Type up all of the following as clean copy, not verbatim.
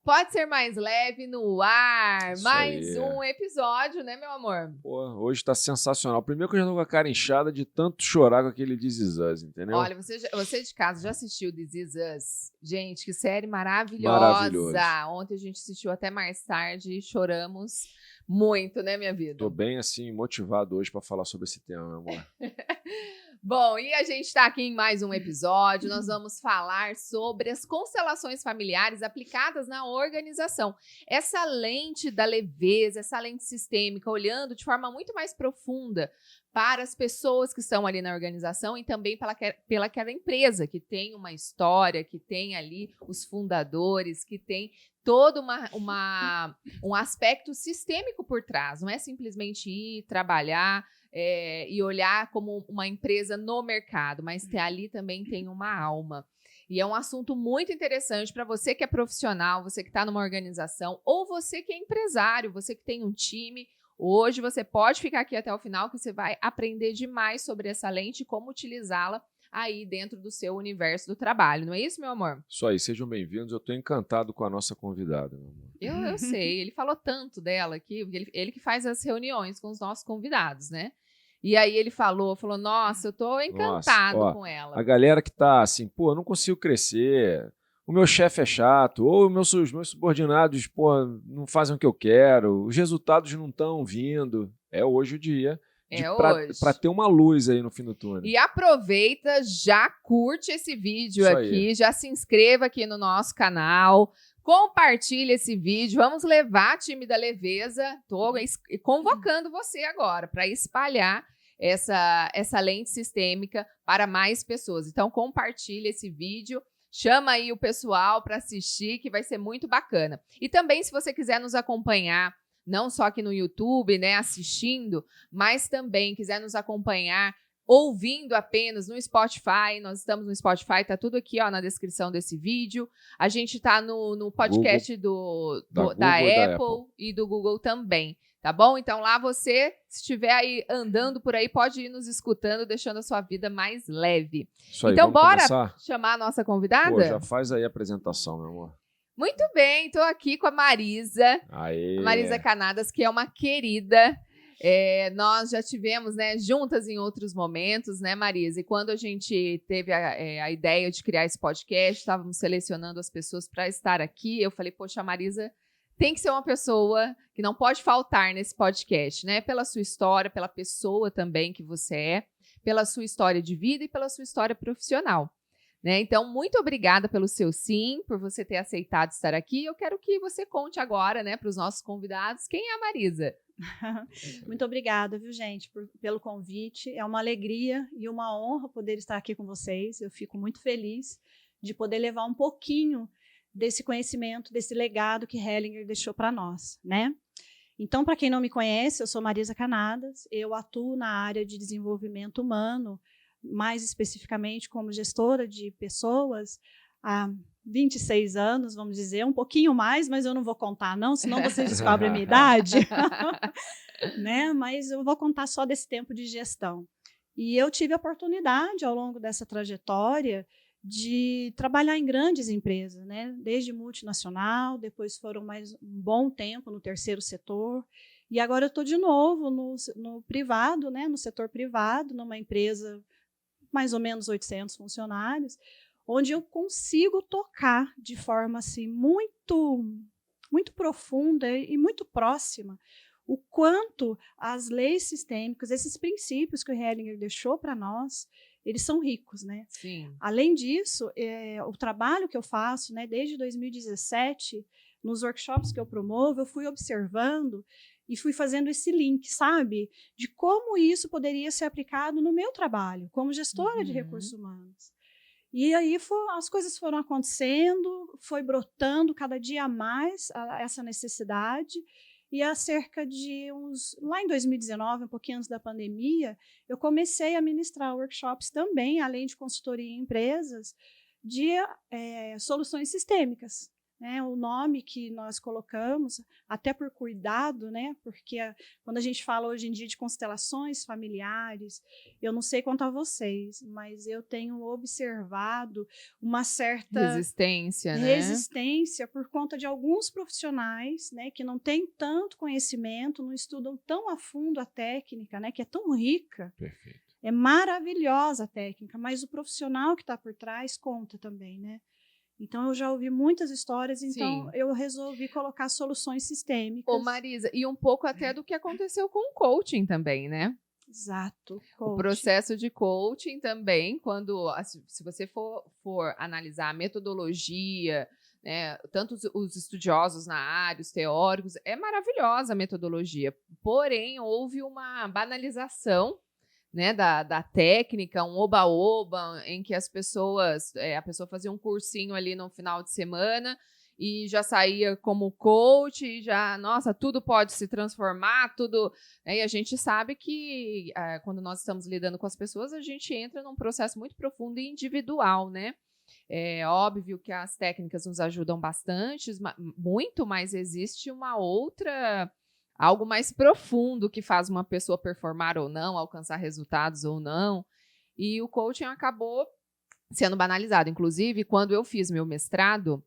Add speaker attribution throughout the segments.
Speaker 1: Pode Ser Mais Leve no ar.
Speaker 2: Isso
Speaker 1: Mais
Speaker 2: aí.
Speaker 1: um episódio, né, meu amor?
Speaker 2: Pô, hoje tá sensacional. Primeiro que eu já tô com a cara inchada de tanto chorar com aquele This Is Us, entendeu?
Speaker 1: Olha, você de casa já assistiu This Is Us? Gente, que série maravilhosa.
Speaker 2: Maravilhoso.
Speaker 1: Ontem a gente assistiu até mais tarde e choramos muito, né, minha vida?
Speaker 2: Tô bem, assim, motivado hoje pra falar sobre esse tema, meu amor.
Speaker 1: Bom, e a gente está aqui em mais um episódio. Nós vamos falar sobre as constelações familiares aplicadas na organização. Essa lente da leveza, essa lente sistêmica, olhando de forma muito mais profunda para as pessoas que estão ali na organização e também pela aquela empresa que tem uma história, que tem ali os fundadores, que tem todo um aspecto sistêmico por trás. Não é simplesmente ir trabalhar e olhar como uma empresa no mercado, mas ali também tem uma alma. E é um assunto muito interessante para você que é profissional, você que está numa organização, ou você que é empresário, você que tem um time. Hoje você pode ficar aqui até o final, que você vai aprender demais sobre essa lente e como utilizá-la aí dentro do seu universo do trabalho. Não é isso, meu amor?
Speaker 2: Isso aí, sejam bem-vindos. Eu tô encantado com a nossa convidada, meu amor.
Speaker 1: Eu sei, ele falou tanto dela aqui, ele que faz as reuniões com os nossos convidados, né? E aí ele falou, nossa, eu tô encantado com ela.
Speaker 2: A galera que tá assim, pô, eu não consigo crescer, o meu chefe é chato, ou os meus subordinados, pô, não fazem o que eu quero, os resultados não estão vindo. É hoje o dia. Para ter uma luz aí no fim do túnel.
Speaker 1: E aproveita, já curte esse vídeo
Speaker 2: Isso
Speaker 1: aqui,
Speaker 2: aí.
Speaker 1: já se inscreva aqui no nosso canal, compartilhe esse vídeo, vamos levar time da leveza, tô convocando você agora para espalhar essa lente sistêmica para mais pessoas. Então compartilhe esse vídeo, chama aí o pessoal para assistir, que vai ser muito bacana. E também, se você quiser nos acompanhar, não só aqui no YouTube, né, assistindo, mas também quiser nos acompanhar ouvindo apenas no Spotify. Nós estamos no Spotify, tá tudo aqui, ó, na descrição desse vídeo. A gente tá no podcast da Apple e do Google também, tá bom? Então lá você, se estiver aí andando por aí, pode ir nos escutando, deixando a sua vida mais leve.
Speaker 2: Isso aí,
Speaker 1: então bora
Speaker 2: começar?
Speaker 1: Chamar a nossa convidada?
Speaker 2: Pô, já faz aí a apresentação, meu amor.
Speaker 1: Muito bem, estou aqui com a Marisa.
Speaker 2: Aê.
Speaker 1: A Marisa Canadas, que é uma querida. Nós já tivemos, né, juntas em outros momentos, né, Marisa? E quando a gente teve a ideia de criar esse podcast, estávamos selecionando as pessoas para estar aqui, eu falei, poxa, a Marisa tem que ser uma pessoa que não pode faltar nesse podcast, né? Pela sua história, pela pessoa também que você é, pela sua história de vida e pela sua história profissional. Né? Então, muito obrigada pelo seu sim, por você ter aceitado estar aqui. Eu quero que você conte agora, né, para os nossos convidados, quem é a Marisa?
Speaker 3: Muito obrigada, viu, gente, pelo convite. É uma alegria e uma honra poder estar aqui com vocês. Eu fico muito feliz de poder levar um pouquinho desse conhecimento, desse legado que Hellinger deixou para nós, né? Então, para quem não me conhece, eu sou Marisa Canadas, eu atuo na área de desenvolvimento humano, mais especificamente como gestora de pessoas há 26 anos, vamos dizer, um pouquinho mais, mas eu não vou contar não, senão vocês descobrem a minha idade. Né? Mas eu vou contar só desse tempo de gestão. E eu tive a oportunidade, ao longo dessa trajetória, de trabalhar em grandes empresas, né? Desde multinacional, depois foram mais um bom tempo no terceiro setor, e agora eu estou de novo no privado, né? No setor privado, numa empresa mais ou menos 800 funcionários, onde eu consigo tocar de forma assim, muito profunda e muito próxima o quanto as leis sistêmicas, esses princípios que o Hellinger deixou para nós, eles são ricos, né?
Speaker 1: Sim.
Speaker 3: Além disso, o trabalho que eu faço, né, desde 2017, nos workshops que eu promovo, eu fui observando e fui fazendo esse link, sabe? De como isso poderia ser aplicado no meu trabalho, como gestora de recursos humanos. E aí as coisas foram acontecendo, foi brotando cada dia mais essa necessidade. E há cerca de lá em 2019, um pouquinho antes da pandemia, eu comecei a ministrar workshops também, além de consultoria em empresas, de soluções sistêmicas, né, o nome que nós colocamos, até por cuidado, né, porque quando a gente fala hoje em dia de constelações familiares, eu não sei quanto a vocês, mas eu tenho observado uma certa
Speaker 1: Resistência, né?
Speaker 3: resistência por conta de alguns profissionais, né, que não têm tanto conhecimento, não estudam tão a fundo a técnica, né, que é tão rica.
Speaker 2: Perfeito.
Speaker 3: É maravilhosa a técnica, mas o profissional que está por trás conta também, né? Então, eu já ouvi muitas histórias, então
Speaker 1: Sim.
Speaker 3: eu resolvi colocar soluções sistêmicas.
Speaker 1: Ô, Marisa, e um pouco até do que aconteceu com o coaching também, né?
Speaker 3: Exato.
Speaker 1: O processo de coaching também, quando, se você for analisar a metodologia, né, tanto os estudiosos na área, os teóricos, é maravilhosa a metodologia. Porém, houve uma banalização, né, da técnica, um oba-oba, em que a pessoa fazia um cursinho ali no final de semana e já saía como coach, e já, nossa, tudo pode se transformar, tudo. E a gente sabe que quando nós estamos lidando com as pessoas, a gente entra num processo muito profundo e individual, né? É óbvio que as técnicas nos ajudam bastante, muito, mas existe algo mais profundo que faz uma pessoa performar ou não, alcançar resultados ou não. E o coaching acabou sendo banalizado. Inclusive, quando eu fiz meu mestrado,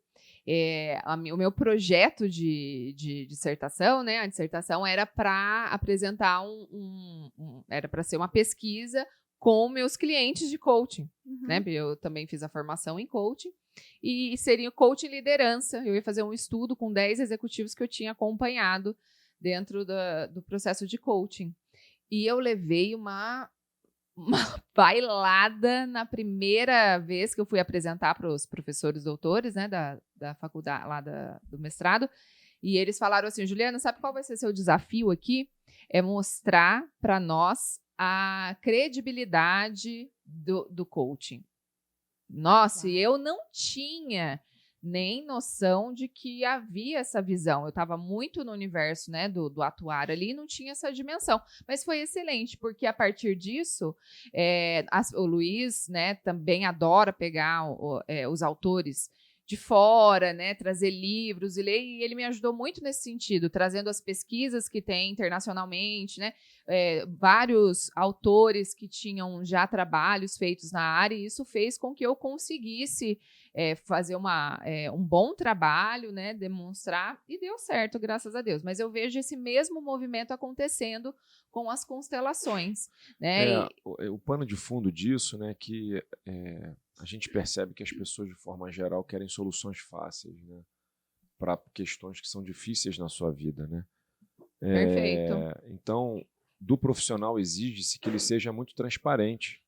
Speaker 1: o meu projeto de dissertação, né? A dissertação era para apresentar era para ser uma pesquisa com meus clientes de coaching, né? Eu também fiz a formação em coaching e seria o coaching liderança. Eu ia fazer um estudo com 10 executivos que eu tinha acompanhado dentro do processo de coaching. E eu levei uma bailada na primeira vez que eu fui apresentar para os professores doutores, né, da faculdade, lá do mestrado, e eles falaram assim: Juliana, sabe qual vai ser seu desafio aqui? É mostrar para nós a credibilidade do coaching. Nossa, e eu não tinha nem noção de que havia essa visão. Eu estava muito no universo, né, do atuar ali e não tinha essa dimensão. Mas foi excelente, porque a partir disso, o Luiz, né, também adora pegar os autores de fora, né, trazer livros e ler, e ele me ajudou muito nesse sentido, trazendo as pesquisas que tem internacionalmente, né, vários autores que tinham já trabalhos feitos na área, e isso fez com que eu conseguisse fazer um bom trabalho, né, demonstrar, e deu certo, graças a Deus. Mas eu vejo esse mesmo movimento acontecendo com as constelações, né?
Speaker 2: O pano de fundo disso, né, que a gente percebe que as pessoas, de forma geral, querem soluções fáceis, né, para questões que são difíceis na sua vida, né?
Speaker 1: Perfeito.
Speaker 2: Então, do profissional exige-se que ele seja muito transparente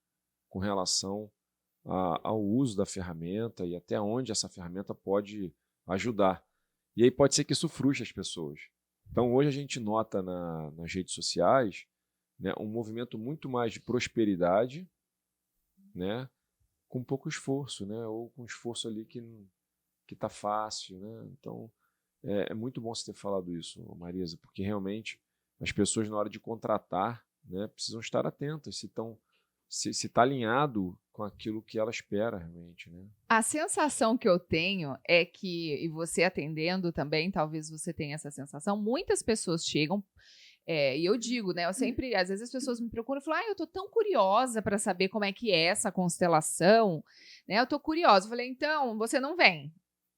Speaker 2: com relação ao uso da ferramenta e até onde essa ferramenta pode ajudar. E aí pode ser que isso frustre as pessoas. Então, hoje a gente nota nas redes sociais, né, um movimento muito mais de prosperidade, né, com pouco esforço, né, ou com esforço ali que está fácil, né? Então, é muito bom você ter falado isso, Marisa, porque realmente as pessoas, na hora de contratar, né, precisam estar atentas se está alinhado com aquilo que ela espera realmente, né?
Speaker 1: A sensação que eu tenho é que, e você atendendo também, talvez você tenha essa sensação, muitas pessoas chegam, e eu digo, né, eu sempre, às vezes as pessoas me procuram e falam, eu tô tão curiosa para saber como é que é essa constelação, né, eu tô curiosa. Eu falei, então, você não vem,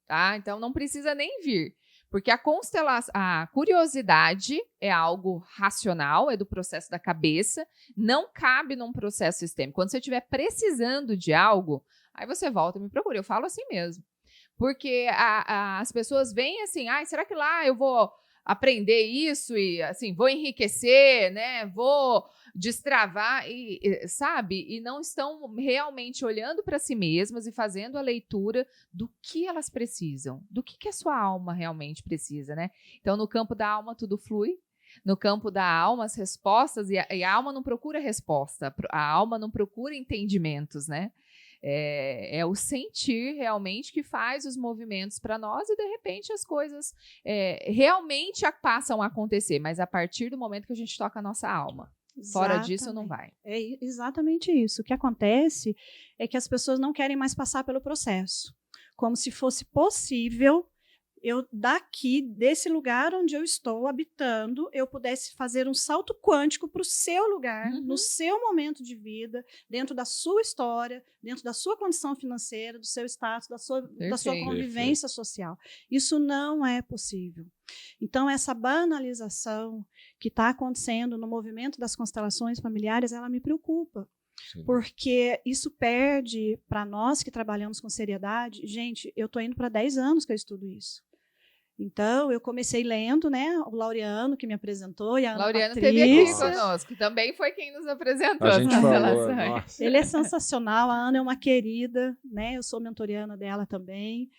Speaker 1: tá? Então não precisa nem vir. Porque a curiosidade é algo racional, é do processo da cabeça, não cabe num processo sistêmico. Quando você estiver precisando de algo, aí você volta e me procura. Eu falo assim mesmo. Porque as pessoas vêm assim, será que lá eu vou aprender isso e assim, vou enriquecer, né? Vou destravar, sabe? E não estão realmente olhando para si mesmas e fazendo a leitura do que elas precisam, do que a sua alma realmente precisa, né? Então, no campo da alma, tudo flui. No campo da alma, as respostas, e a alma não procura resposta, a alma não procura entendimentos, né? É o sentir realmente que faz os movimentos para nós e, de repente, as coisas realmente passam a acontecer, mas a partir do momento que a gente toca a nossa alma. Fora disso, não vai.
Speaker 3: É exatamente isso. O que acontece é que as pessoas não querem mais passar pelo processo. Como se fosse possível eu daqui, desse lugar onde eu estou habitando, eu pudesse fazer um salto quântico para o seu lugar, no seu momento de vida, dentro da sua história, dentro da sua condição financeira, do seu status, da sua convivência social. Isso não é possível. Então, essa banalização que está acontecendo no movimento das constelações familiares, ela me preocupa. Sim. Porque isso perde, para nós que trabalhamos com seriedade, gente, eu estou indo para 10 anos que eu estudo isso. Então, eu comecei lendo, né, o Laureano, que me apresentou, e a Ana
Speaker 1: Laureano
Speaker 3: Patrícia.
Speaker 1: Esteve aqui conosco, também foi quem nos apresentou
Speaker 2: as
Speaker 1: constelações.
Speaker 3: Ele é sensacional, a Ana é uma querida, né, eu sou mentoriana dela também.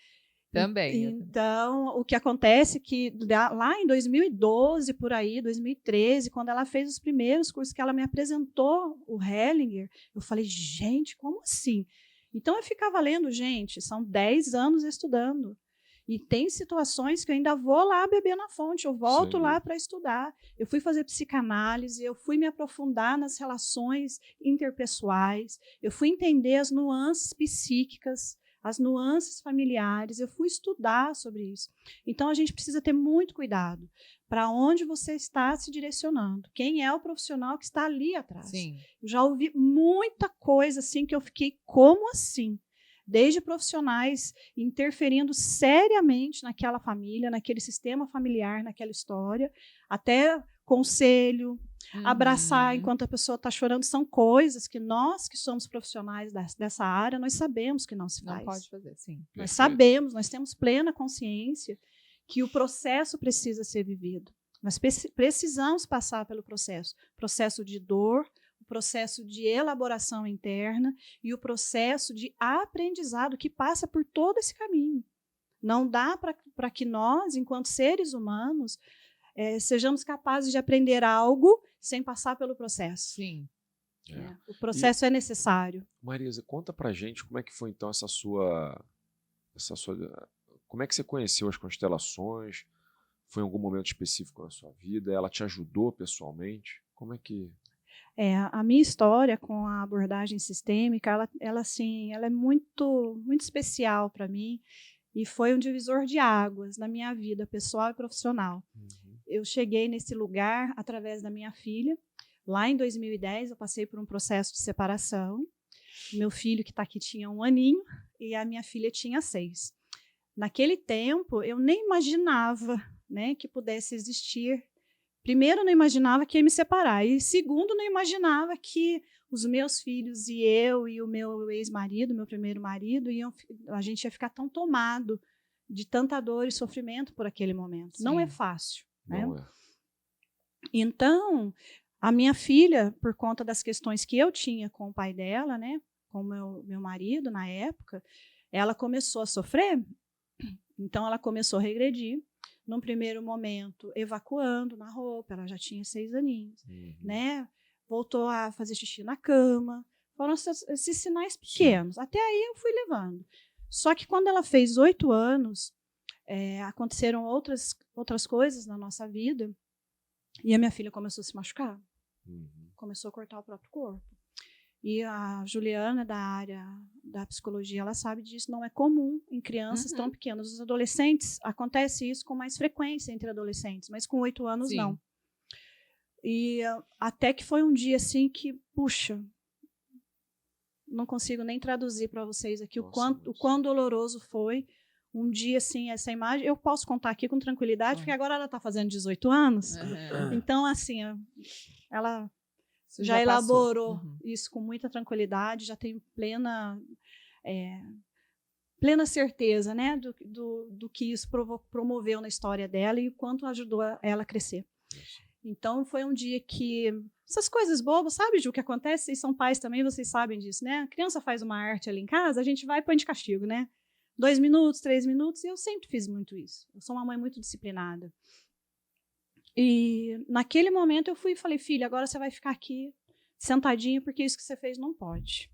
Speaker 1: Também.
Speaker 3: Então, o que acontece é que lá em 2012, por aí, 2013, quando ela fez os primeiros cursos que ela me apresentou, o Hellinger, eu falei, gente, como assim? Então, eu ficava lendo, gente, são 10 anos estudando. E tem situações que eu ainda vou lá beber na fonte, eu volto lá para estudar. Eu fui fazer psicanálise, eu fui me aprofundar nas relações interpessoais, eu fui entender as nuances psíquicas, as nuances familiares, eu fui estudar sobre isso. Então, a gente precisa ter muito cuidado para onde você está se direcionando. Quem é o profissional que está ali atrás?
Speaker 1: Sim.
Speaker 3: Eu já ouvi muita coisa assim que eu fiquei, como assim? Desde profissionais interferindo seriamente naquela família, naquele sistema familiar, naquela história, até conselho, abraçar enquanto a pessoa está chorando, são coisas que nós que somos profissionais dessa área, nós sabemos que não se faz.
Speaker 1: Não pode fazer, sim.
Speaker 3: Nós sabemos, nós temos plena consciência que o processo precisa ser vivido. Nós precisamos passar pelo processo de dor, o processo de elaboração interna e o processo de aprendizado que passa por todo esse caminho. Não dá para que nós, enquanto seres humanos, sejamos capazes de aprender algo sem passar pelo processo.
Speaker 1: Sim.
Speaker 3: O processo é necessário.
Speaker 2: Marisa, conta pra gente como é que foi então essa sua... Como é que você conheceu as constelações? Foi em algum momento específico na sua vida? Ela te ajudou pessoalmente? Como é que...
Speaker 3: A minha história com a abordagem sistêmica, ela é muito, muito especial para mim e foi um divisor de águas na minha vida pessoal e profissional. Eu cheguei nesse lugar através da minha filha. Lá em 2010, eu passei por um processo de separação. Meu filho, que está aqui, tinha 1 aninho e a minha filha tinha 6. Naquele tempo, eu nem imaginava, né, que pudesse existir. Primeiro, não imaginava que ia me separar. E segundo, não imaginava que os meus filhos e eu e o meu ex-marido, meu primeiro marido, a gente ia ficar tão tomado de tanta dor e sofrimento por aquele momento. Sim. Não é fácil. Né?
Speaker 2: Não é.
Speaker 3: Então, a minha filha, por conta das questões que eu tinha com o pai dela, né, com o meu marido na época, ela começou a sofrer. Então, ela começou a regredir. Num primeiro momento, evacuando na roupa, ela já tinha 6 aninhos, né? Voltou a fazer xixi na cama. Foram esses sinais pequenos. Sim. Até aí eu fui levando. Só que quando ela fez 8 anos, aconteceram outras coisas na nossa vida e a minha filha começou a se machucar. Começou a cortar o próprio corpo. E a Juliana, da área da psicologia, ela sabe disso, não é comum em crianças tão pequenas. Os adolescentes, acontece isso com mais frequência entre adolescentes, mas com 8 anos, Sim. não. E até que foi um dia assim que, puxa, não consigo nem traduzir para vocês aqui o quão doloroso foi. Um dia, assim, essa imagem, eu posso contar aqui com tranquilidade, porque agora ela está fazendo 18 anos. Então, assim, ela... já elaborou isso com muita tranquilidade, já tem plena certeza, né, do que isso promoveu na história dela e o quanto ajudou ela a crescer. Então, foi um dia que... Essas coisas bobas, sabe, Ju, o que acontece? Vocês são pais também, vocês sabem disso, né? A criança faz uma arte ali em casa, a gente vai e põe de castigo, né? 2 minutos, 3 minutos, e eu sempre fiz muito isso. Eu sou uma mãe muito disciplinada. E naquele momento eu fui e falei, filha, agora você vai ficar aqui sentadinha, porque isso que você fez não pode.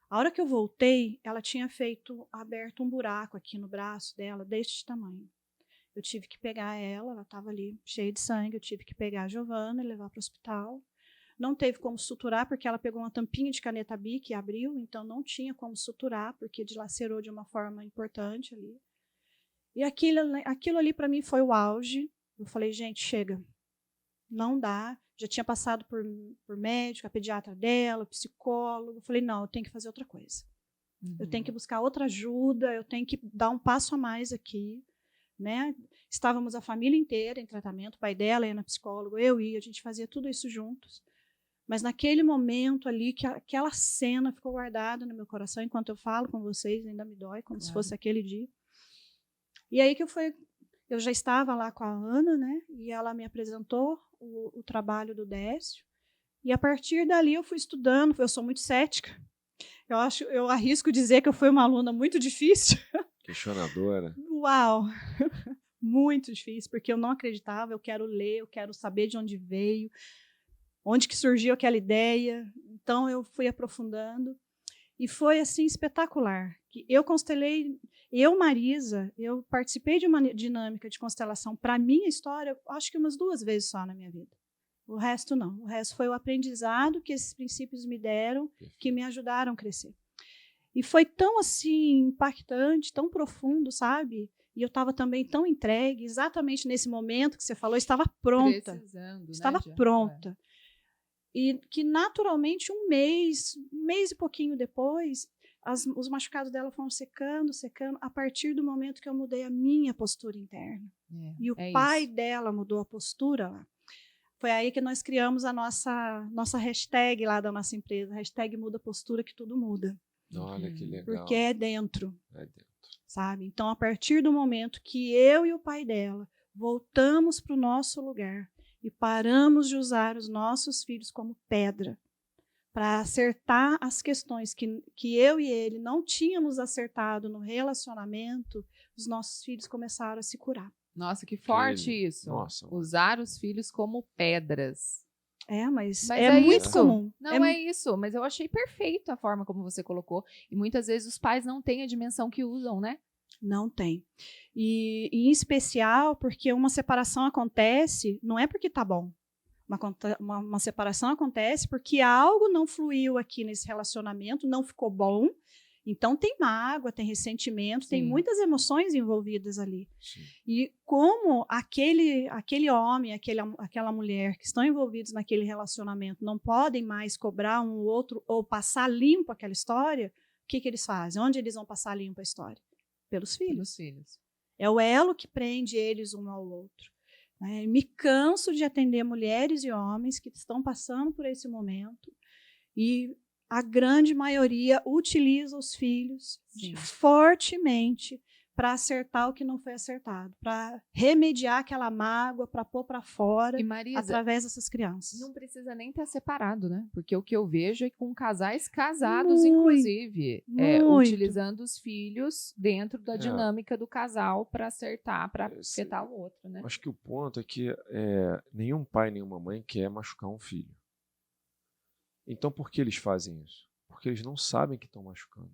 Speaker 3: A hora que eu voltei, ela tinha aberto um buraco aqui no braço dela, deste tamanho. Eu tive que pegar ela estava ali cheia de sangue, eu tive que pegar a Giovana e levar para o hospital. Não teve como suturar, porque ela pegou uma tampinha de caneta Bic e abriu, então não tinha como suturar, porque dilacerou de uma forma importante ali. E aquilo ali para mim foi o auge. Eu falei, gente, chega, não dá. Já tinha passado por médico, a pediatra dela, psicólogo. Eu falei, não, eu tenho que fazer outra coisa. Eu tenho que buscar outra ajuda, eu tenho que dar um passo a mais aqui. Né? Estávamos a família inteira em tratamento, o pai dela ia na psicóloga, eu ia, a gente fazia tudo isso juntos. Mas naquele momento ali, que aquela cena ficou guardada no meu coração, enquanto eu falo com vocês, ainda me dói, como se fosse aquele dia. E aí que eu já estava lá com a Ana, né? E ela me apresentou o trabalho do Décio. E a partir dali eu fui estudando, eu sou muito cética. Eu arrisco dizer que eu fui uma aluna muito difícil.
Speaker 2: Questionadora.
Speaker 3: Uau! Muito difícil, porque eu não acreditava, eu quero ler, eu quero saber de onde veio, onde que surgiu aquela ideia. Então eu fui aprofundando e foi assim espetacular. Eu constelei, Marisa, eu participei de uma dinâmica de constelação para a minha história, acho que umas 2 vezes só na minha vida. O resto não. O resto foi o aprendizado que esses princípios me deram, que me ajudaram a crescer. E foi tão assim impactante, tão profundo, sabe? E eu estava também tão entregue, exatamente nesse momento que você falou, estava pronta.
Speaker 1: Precisando,
Speaker 3: estava
Speaker 1: né,
Speaker 3: pronta. E que naturalmente um mês e pouquinho depois, os machucados dela foram secando, a partir do momento que eu mudei a minha postura interna. E o pai dela mudou a postura lá. Foi aí que nós criamos a nossa hashtag lá da nossa empresa, hashtag muda postura que tudo muda.
Speaker 2: Olha que legal.
Speaker 3: Porque é dentro.
Speaker 2: É dentro.
Speaker 3: Sabe? Então, a partir do momento que eu e o pai dela voltamos para o nosso lugar e paramos de usar os nossos filhos como pedra para acertar as questões que eu e ele não tínhamos acertado no relacionamento, os nossos filhos começaram a se curar.
Speaker 1: Nossa, que forte isso.
Speaker 2: Nossa,
Speaker 1: usar os filhos como pedras.
Speaker 3: Mas é muito
Speaker 1: isso.
Speaker 3: Comum.
Speaker 1: Não é isso, mas eu achei perfeito a forma como você colocou. E muitas vezes os pais não têm a dimensão que usam, né?
Speaker 3: Não tem. E em especial porque uma separação acontece, não é porque está bom. Uma separação acontece porque algo não fluiu aqui nesse relacionamento, não ficou bom. Então tem mágoa, tem ressentimento, tem muitas emoções envolvidas ali.
Speaker 2: Sim.
Speaker 3: E como aquele homem, aquela mulher que estão envolvidos naquele relacionamento não podem mais cobrar um ou outro ou passar limpo aquela história, o que eles fazem? Onde eles vão passar limpo a história? Pelos filhos. É o elo que prende eles um ao outro. Me canso de atender mulheres e homens que estão passando por esse momento e a grande maioria utiliza os filhos fortemente para acertar o que não foi acertado, para remediar aquela mágoa, para pôr para fora,
Speaker 1: Marisa,
Speaker 3: através dessas crianças.
Speaker 1: Não precisa nem estar separado, né? Porque o que eu vejo é com casais casados, inclusive, utilizando os filhos dentro da dinâmica do casal para acertar, para afetar o outro, né?
Speaker 2: Acho que o ponto é que nenhum pai, nenhuma mãe quer machucar um filho. Então, por que eles fazem isso? Porque eles não sabem que estão machucando.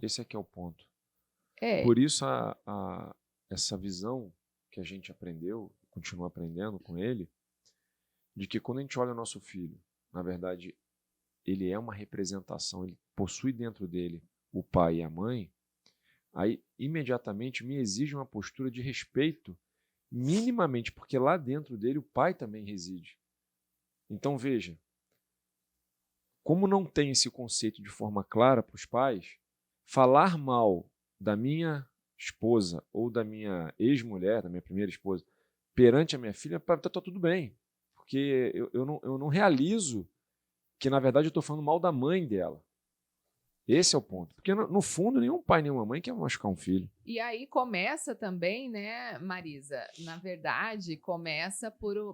Speaker 2: Esse é que é o ponto. Por isso, essa visão que a gente aprendeu, continua aprendendo com ele, de que quando a gente olha o nosso filho, na verdade, ele é uma representação, ele possui dentro dele o pai e a mãe, aí, imediatamente, me exige uma postura de respeito, minimamente, porque lá dentro dele o pai também reside. Então, veja, como não tem esse conceito de forma clara para os pais, falar mal da minha esposa ou da minha ex-mulher, da minha primeira esposa, perante a minha filha, está tudo bem. Porque eu não realizo que, na verdade, eu estou falando mal da mãe dela. Esse é o ponto. Porque, no fundo, nenhum pai, nenhuma mãe quer machucar um filho.
Speaker 1: E aí começa também, né, Marisa? Na verdade, começa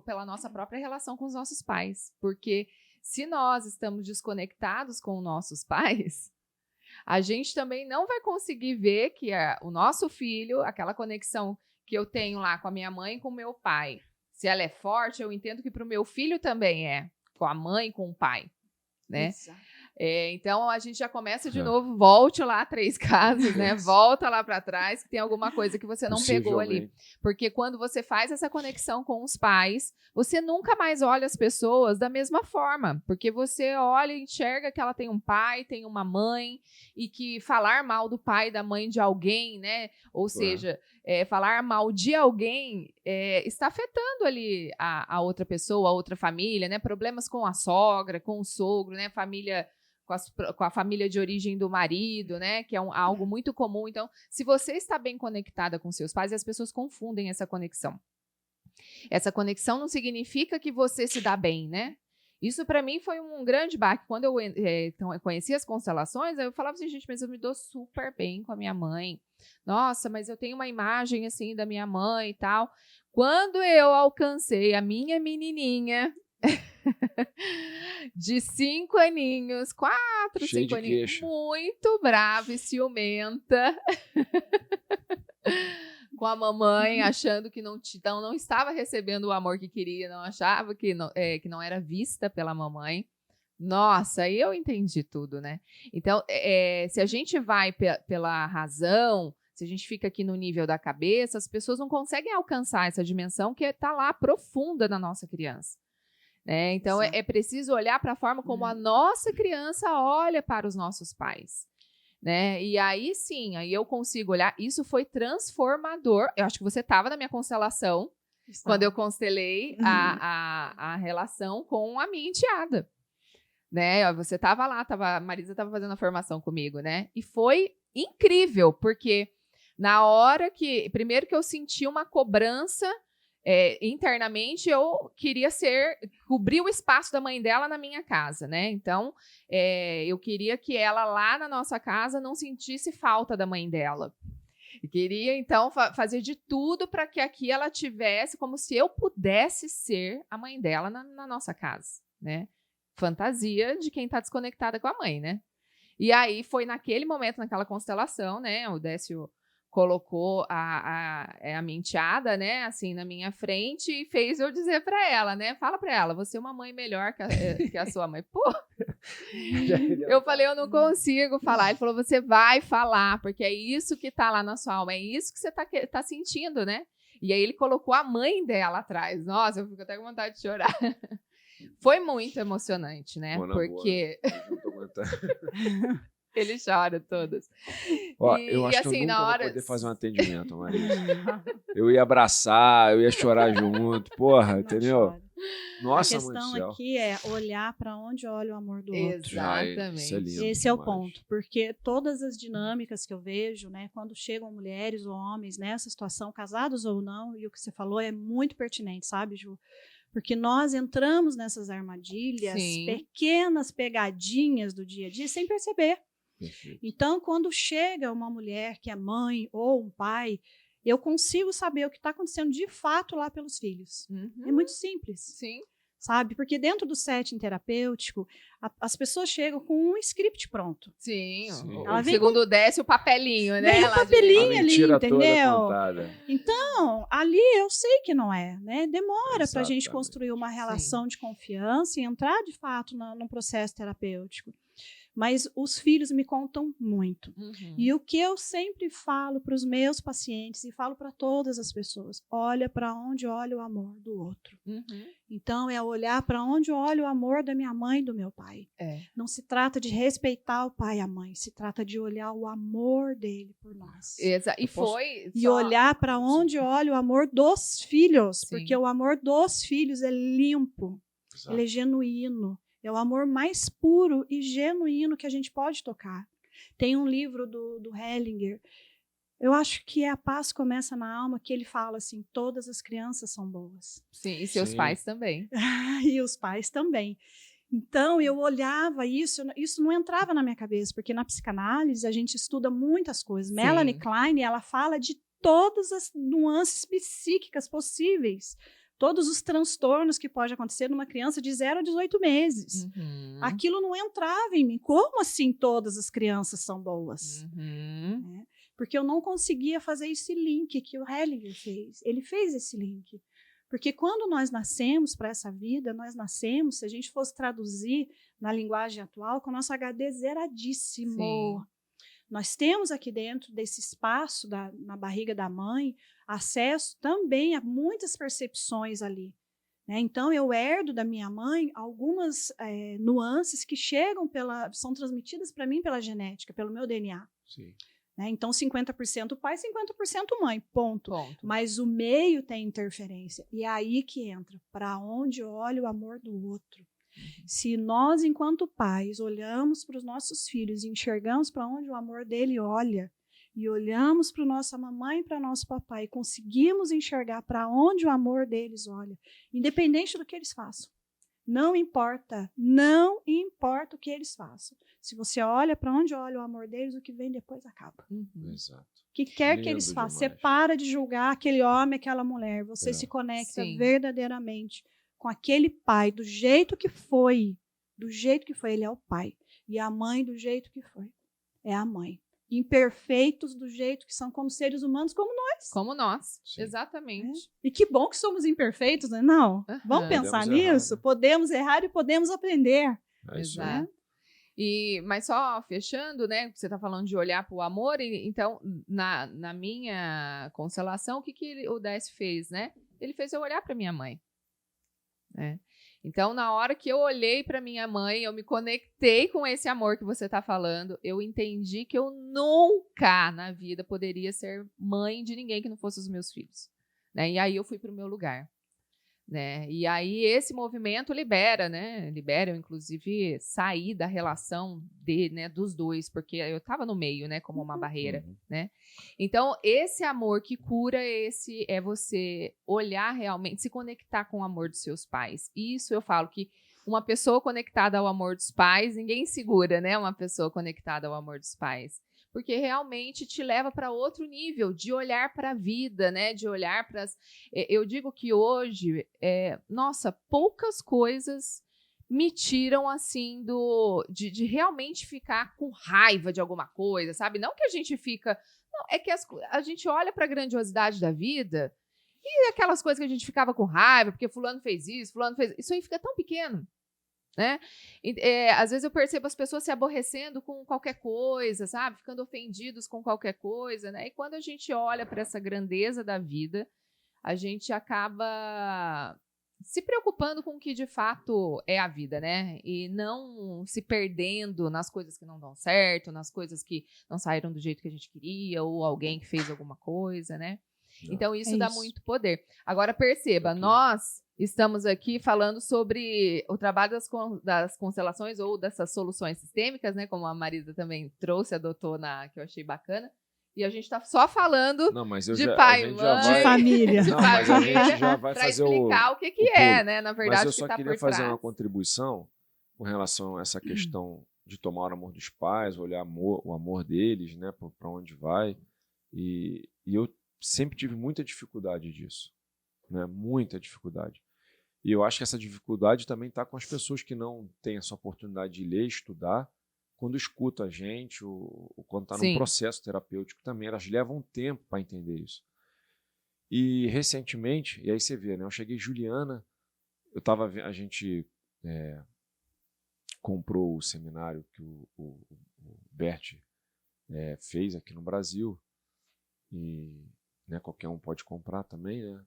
Speaker 1: pela nossa própria relação com os nossos pais. Porque se nós estamos desconectados com os nossos pais, a gente também não vai conseguir ver que o nosso filho, aquela conexão que eu tenho lá com a minha mãe e com o meu pai, se ela é forte, eu entendo que para o meu filho também é, com a mãe e com o pai, né?
Speaker 3: Exato.
Speaker 1: Então, a gente já começa de novo, volte lá 3 casas, né? Volta lá para trás, que tem alguma coisa que você não pegou ali. Porque quando você faz essa conexão com os pais, você nunca mais olha as pessoas da mesma forma. Porque você olha e enxerga que ela tem um pai, tem uma mãe, e que falar mal do pai e da mãe de alguém, né? Ou seja, falar mal de alguém está afetando ali a outra pessoa, a outra família, né? Problemas com a sogra, com o sogro, né? Família com a família de origem do marido, né? Que é algo muito comum. Então, se você está bem conectada com seus pais, as pessoas confundem essa conexão. Essa conexão não significa que você se dá bem, né? Isso para mim foi um grande baque. Quando eu conheci as constelações, eu falava assim, gente, mas eu me dou super bem com a minha mãe. Nossa, mas eu tenho uma imagem assim da minha mãe e tal. Quando eu alcancei a minha menininha de 5 aninhos, 4, 5 aninhos,
Speaker 2: queixo.
Speaker 1: muito brava e ciumenta, com a mamãe, achando que não estava recebendo o amor que queria, não achava que não era vista pela mamãe. Nossa, aí eu entendi tudo, né? Então, se a gente vai pela razão, se a gente fica aqui no nível da cabeça, as pessoas não conseguem alcançar essa dimensão que está lá profunda na nossa criança. Né? Então, é preciso olhar para a forma como a nossa criança olha para os nossos pais. Né? E aí sim, aí eu consigo olhar. Isso foi transformador. Eu acho que você estava na minha constelação quando eu constelei a relação com a minha enteada. Né? Você estava lá, a Marisa estava fazendo a formação comigo, né? E foi incrível, porque na hora primeiro que eu senti uma cobrança internamente, eu queria cobrir o espaço da mãe dela na minha casa, né? Então, eu queria que ela lá na nossa casa não sentisse falta da mãe dela. E queria, então, fazer de tudo para que aqui ela tivesse como se eu pudesse ser a mãe dela na nossa casa, né? Fantasia de quem está desconectada com a mãe, né? E aí foi naquele momento, naquela constelação, né? O Décio colocou a minha enteada, né, assim, na minha frente e fez eu dizer para ela, né, fala para ela, você é uma mãe melhor que a sua mãe. Pô, eu falei, eu não consigo falar. Ele falou, você vai falar, porque é isso que tá lá na sua alma, é isso que você tá sentindo, né? E aí ele colocou a mãe dela atrás. Nossa, eu fico até com vontade de chorar. Foi muito emocionante, né? Porque... Ele chora todas.
Speaker 2: Ó, eu acho
Speaker 1: assim,
Speaker 2: que eu nunca vou poder fazer um atendimento, Marisa. Eu ia abraçar, eu ia chorar junto, porra, não entendeu?
Speaker 3: Chora.
Speaker 2: Nossa,
Speaker 3: a questão aqui é olhar para onde olha o amor do outro.
Speaker 1: Exatamente.
Speaker 2: Isso é lindo
Speaker 3: Esse é o
Speaker 2: demais.
Speaker 3: ponto, porque todas as dinâmicas que eu vejo, né, quando chegam mulheres ou homens nessa situação, casados ou não, e o que você falou é muito pertinente, sabe, Ju? Porque nós entramos nessas armadilhas, pequenas pegadinhas do dia a dia, sem perceber.
Speaker 2: Perfeito.
Speaker 3: Então, quando chega uma mulher que é mãe ou um pai, eu consigo saber o que está acontecendo de fato lá pelos filhos. É muito simples.
Speaker 1: Sim.
Speaker 3: Sabe? Porque dentro do setting terapêutico, as pessoas chegam com um script pronto.
Speaker 1: Sim.
Speaker 3: Ela vem
Speaker 1: segundo desce o papelinho, né?
Speaker 3: Vem o papelinho ali, entendeu?
Speaker 2: Contada.
Speaker 3: Então, ali eu sei que não é, né? Demora para a gente construir uma relação de confiança e entrar, de fato, num processo terapêutico. Mas os filhos me contam muito. E o que eu sempre falo para os meus pacientes e falo para todas as pessoas, olha para onde olha o amor do outro. Então, é olhar para onde olha o amor da minha mãe e do meu pai. Não se trata de respeitar o pai e a mãe, se trata de olhar o amor dele por nós.
Speaker 1: E
Speaker 3: olhar para onde olha o amor dos filhos, porque o amor dos filhos é limpo, ele é genuíno. É o amor mais puro e genuíno que a gente pode tocar. Tem um livro do Hellinger, eu acho que A Paz Começa na Alma, que ele fala assim, todas as crianças são boas.
Speaker 1: Sim, e seus pais também.
Speaker 3: E os pais também. Então, eu olhava isso não entrava na minha cabeça, porque na psicanálise a gente estuda muitas coisas. Melanie Klein, ela fala de todas as nuances psíquicas possíveis. Todos os transtornos que pode acontecer numa criança de 0 a 18 meses. Aquilo não entrava em mim. Como assim todas as crianças são boas? Né? Porque eu não conseguia fazer esse link que o Hellinger fez. Ele fez esse link. Porque quando nós nascemos para essa vida, nós nascemos, se a gente fosse traduzir na linguagem atual, com o nosso HD zeradíssimo. Nós temos aqui dentro desse espaço na barriga da mãe acesso também a muitas percepções ali. Né? Então, eu herdo da minha mãe algumas nuances que são transmitidas para mim pela genética, pelo meu DNA.
Speaker 2: Sim.
Speaker 3: né? Então, 50% pai, 50% mãe, ponto.
Speaker 1: Ponto.
Speaker 3: Mas o meio tem interferência. E é aí que entra, para onde olha o amor do outro. Se nós, enquanto pais, olhamos para os nossos filhos e enxergamos para onde o amor dele olha, e olhamos para nossa mamãe e para nosso papai e conseguimos enxergar para onde o amor deles olha, independente do que eles façam. Não importa o que eles façam. Se você olha para onde olha o amor deles, o que vem depois acaba.
Speaker 2: Exato.
Speaker 3: O que quer que
Speaker 2: Lindo
Speaker 3: eles façam, você
Speaker 2: demais.
Speaker 3: para de julgar aquele homem, aquela mulher. Você se conecta
Speaker 1: Sim.
Speaker 3: verdadeiramente com aquele pai, do jeito que foi. Do jeito que foi, ele é o pai. E a mãe, do jeito que foi, é a mãe. Imperfeitos do jeito que são, como seres humanos, como nós.
Speaker 1: Como nós,
Speaker 2: Sim.
Speaker 1: exatamente.
Speaker 3: E que bom que somos imperfeitos, né? Não.
Speaker 1: Aham.
Speaker 3: Vamos pensar
Speaker 2: Podemos errar,
Speaker 3: nisso?
Speaker 2: né?
Speaker 3: Podemos errar e podemos aprender.
Speaker 2: É isso aí.
Speaker 1: Exato. Mas só fechando, né? Você está falando de olhar para o amor, então, na minha constelação, o que o Décio fez, né? Ele fez eu olhar para minha mãe. Né? Então, na hora que eu olhei para minha mãe, eu me conectei com esse amor que você está falando, eu entendi que eu nunca na vida poderia ser mãe de ninguém que não fosse os meus filhos. Né? E aí eu fui para o meu lugar. Né? E aí esse movimento libera, né? Libera, eu inclusive saí da relação dos dois, porque eu estava no meio, né? Como uma barreira, né? Então esse amor que cura, esse é você olhar realmente, se conectar com o amor dos seus pais. Isso eu falo que uma pessoa conectada ao amor dos pais, ninguém segura, né? Uma pessoa conectada ao amor dos pais. Porque realmente te leva para outro nível de olhar para a vida, né? De olhar para as... Eu digo que hoje, nossa, poucas coisas me tiram, assim, de realmente ficar com raiva de alguma coisa, sabe? Não que a gente fica... Não, é que a gente olha para a grandiosidade da vida e aquelas coisas que a gente ficava com raiva, porque fulano fez isso, fulano fez... Isso aí fica tão pequeno. Né? Às vezes eu percebo as pessoas se aborrecendo com qualquer coisa, sabe? Ficando ofendidos com qualquer coisa, né? E quando a gente olha para essa grandeza da vida, a gente acaba se preocupando com o que de fato é a vida, né? E não se perdendo nas coisas que não dão certo, nas coisas que não saíram do jeito que a gente queria, ou alguém que fez alguma coisa, né? Então isso dá muito poder. Agora perceba, nós estamos aqui falando sobre o trabalho das constelações ou dessas soluções sistêmicas, né? Como a Marisa também trouxe, adotou que eu achei bacana. E a gente está só falando de pai, mãe,
Speaker 3: de família.
Speaker 2: Não, mas a gente já vai
Speaker 1: para
Speaker 2: fazer
Speaker 1: explicar o que é, né? Na verdade,
Speaker 2: mas eu
Speaker 1: só
Speaker 2: só queria fazer uma contribuição com relação a essa questão de tomar o amor dos pais, olhar o amor deles, né? Para onde vai. E eu sempre tive muita dificuldade disso, né? Muita dificuldade. E eu acho que essa dificuldade também está com as pessoas que não têm essa oportunidade de ler, estudar, quando escuta a gente, ou quando está num processo terapêutico também, elas levam tempo para entender isso. E recentemente, e aí você vê, né? Eu cheguei Juliana, a gente comprou o seminário que o Bert fez aqui no Brasil, e né, qualquer um pode comprar também, né?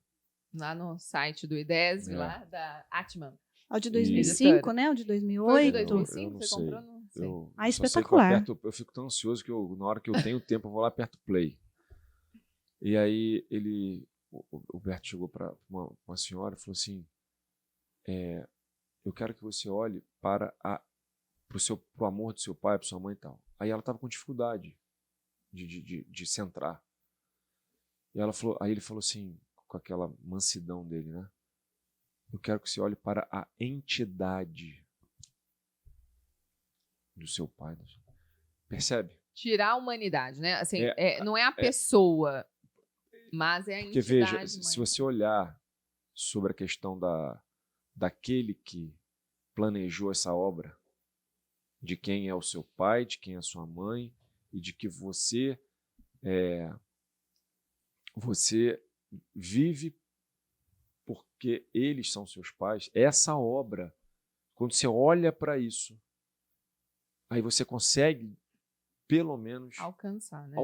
Speaker 1: Lá no site do IDESB, lá da Atman.
Speaker 3: O de 2005, né? O de 2008.
Speaker 1: Foi o de 2005 você comprou? Não sei.
Speaker 3: Espetacular.
Speaker 2: Eu fico tão ansioso que na hora que eu tenho tempo eu vou lá aperto play. E aí o Bert chegou para uma senhora e falou assim, eu quero que você olhe para o amor do seu pai, para sua mãe e tal. Aí ela estava com dificuldade de centrar. E aí ele falou assim, com aquela mansidão dele, né? Eu quero que você olhe para a entidade do seu pai. Percebe?
Speaker 1: Tirar a humanidade, né? Assim, não é a pessoa, mas é a entidade.
Speaker 2: Porque veja, se você olhar sobre a questão daquele que planejou essa obra, de quem é o seu pai, de quem é a sua mãe, e de que você vive porque eles são seus pais. Essa obra, quando você olha para isso, aí você consegue, pelo menos,
Speaker 1: alcançar, né?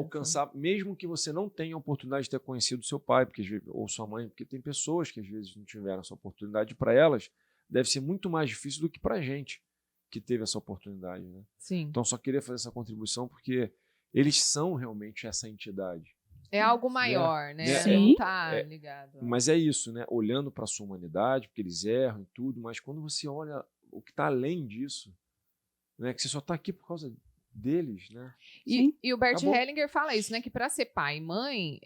Speaker 2: Mesmo que você não tenha a oportunidade de ter conhecido seu pai ou sua mãe, porque tem pessoas que às vezes não tiveram essa oportunidade, para elas deve ser muito mais difícil do que para a gente que teve essa oportunidade, né?
Speaker 1: Sim.
Speaker 2: Então, só queria fazer essa contribuição porque eles são realmente essa entidade.
Speaker 1: É algo maior, né?
Speaker 3: Sim.
Speaker 1: Não tá ligado.
Speaker 2: Mas é isso, né? Olhando para a sua humanidade, porque eles erram e tudo, mas quando você olha o que está além disso, né? Que você só está aqui por causa deles, né?
Speaker 1: E o Bert
Speaker 2: Acabou.
Speaker 1: Hellinger fala isso, né? Que para ser pai e mãe,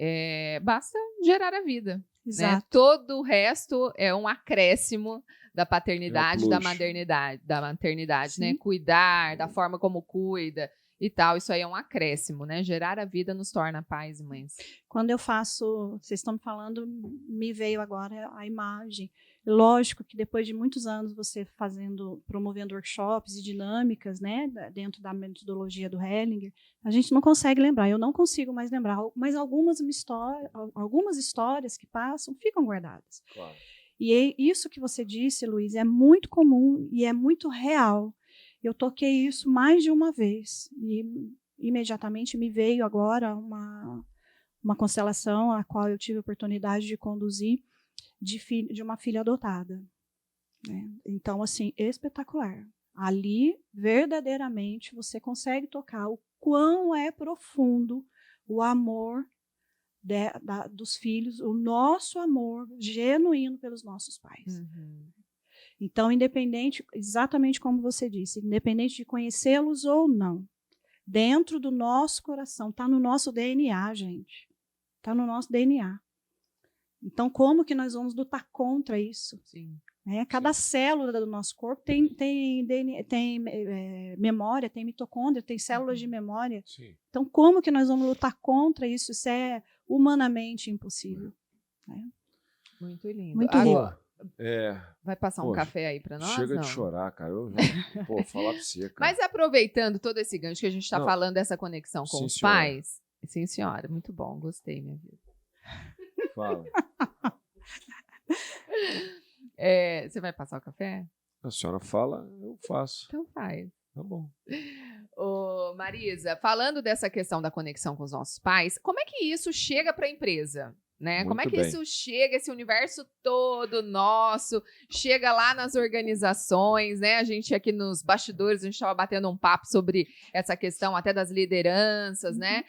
Speaker 1: basta gerar a vida. Né?
Speaker 3: Exato.
Speaker 1: Todo o resto é um acréscimo da paternidade, da
Speaker 2: plus.
Speaker 1: maternidade, né?
Speaker 3: Sim.
Speaker 1: Cuidar, da forma como cuida e tal. Isso aí é um acréscimo, né? Gerar a vida nos torna pais e mães.
Speaker 3: Quando eu faço, vocês estão me falando, me veio agora a imagem. Lógico que depois de muitos anos você promovendo workshops e dinâmicas, né, dentro da metodologia do Hellinger, a gente não consegue lembrar, eu não consigo mais lembrar, mas algumas histórias que passam ficam guardadas.
Speaker 2: Claro.
Speaker 3: E isso que você disse, Luiz, é muito comum e é muito real. Eu toquei isso mais de uma vez e imediatamente me veio agora uma constelação a qual eu tive a oportunidade de conduzir de uma filha adotada. Né? Então, assim, espetacular. Ali, verdadeiramente, você consegue tocar o quão é profundo o amor dos filhos, o nosso amor genuíno pelos nossos pais.
Speaker 1: Uhum.
Speaker 3: Então, independente, exatamente como você disse, independente de conhecê-los ou não, dentro do nosso coração, está no nosso DNA, gente. Está no nosso DNA. Então, como que nós vamos lutar contra isso?
Speaker 1: Sim.
Speaker 3: Cada célula do nosso corpo tem memória, tem mitocôndria, tem células de memória.
Speaker 2: Sim.
Speaker 3: Então, como que nós vamos lutar contra isso? Isso é humanamente impossível. Né?
Speaker 1: Muito lindo.
Speaker 3: Muito
Speaker 1: Agora, vai passar um
Speaker 2: Poxa,
Speaker 1: café aí para nós?
Speaker 2: Chega
Speaker 1: não?
Speaker 2: de chorar, cara. Falar pra você, cara.
Speaker 1: Mas aproveitando todo esse gancho que a gente está
Speaker 2: Não.
Speaker 1: falando dessa conexão com
Speaker 2: Sim,
Speaker 1: os
Speaker 2: senhora.
Speaker 1: pais. Sim, senhora. Muito bom. Gostei, minha vida.
Speaker 2: Fala.
Speaker 1: Você vai passar o café?
Speaker 2: A senhora fala, eu faço.
Speaker 1: Então faz.
Speaker 2: Tá bom.
Speaker 1: Ô, Marisa, falando dessa questão da conexão com os nossos pais, como é que isso chega para a empresa? Né? Como é
Speaker 2: Muito
Speaker 1: que
Speaker 2: bem.
Speaker 1: isso chega, esse universo todo nosso, chega lá nas organizações, né? A gente aqui nos bastidores, a gente estava batendo um papo sobre essa questão até das lideranças, né?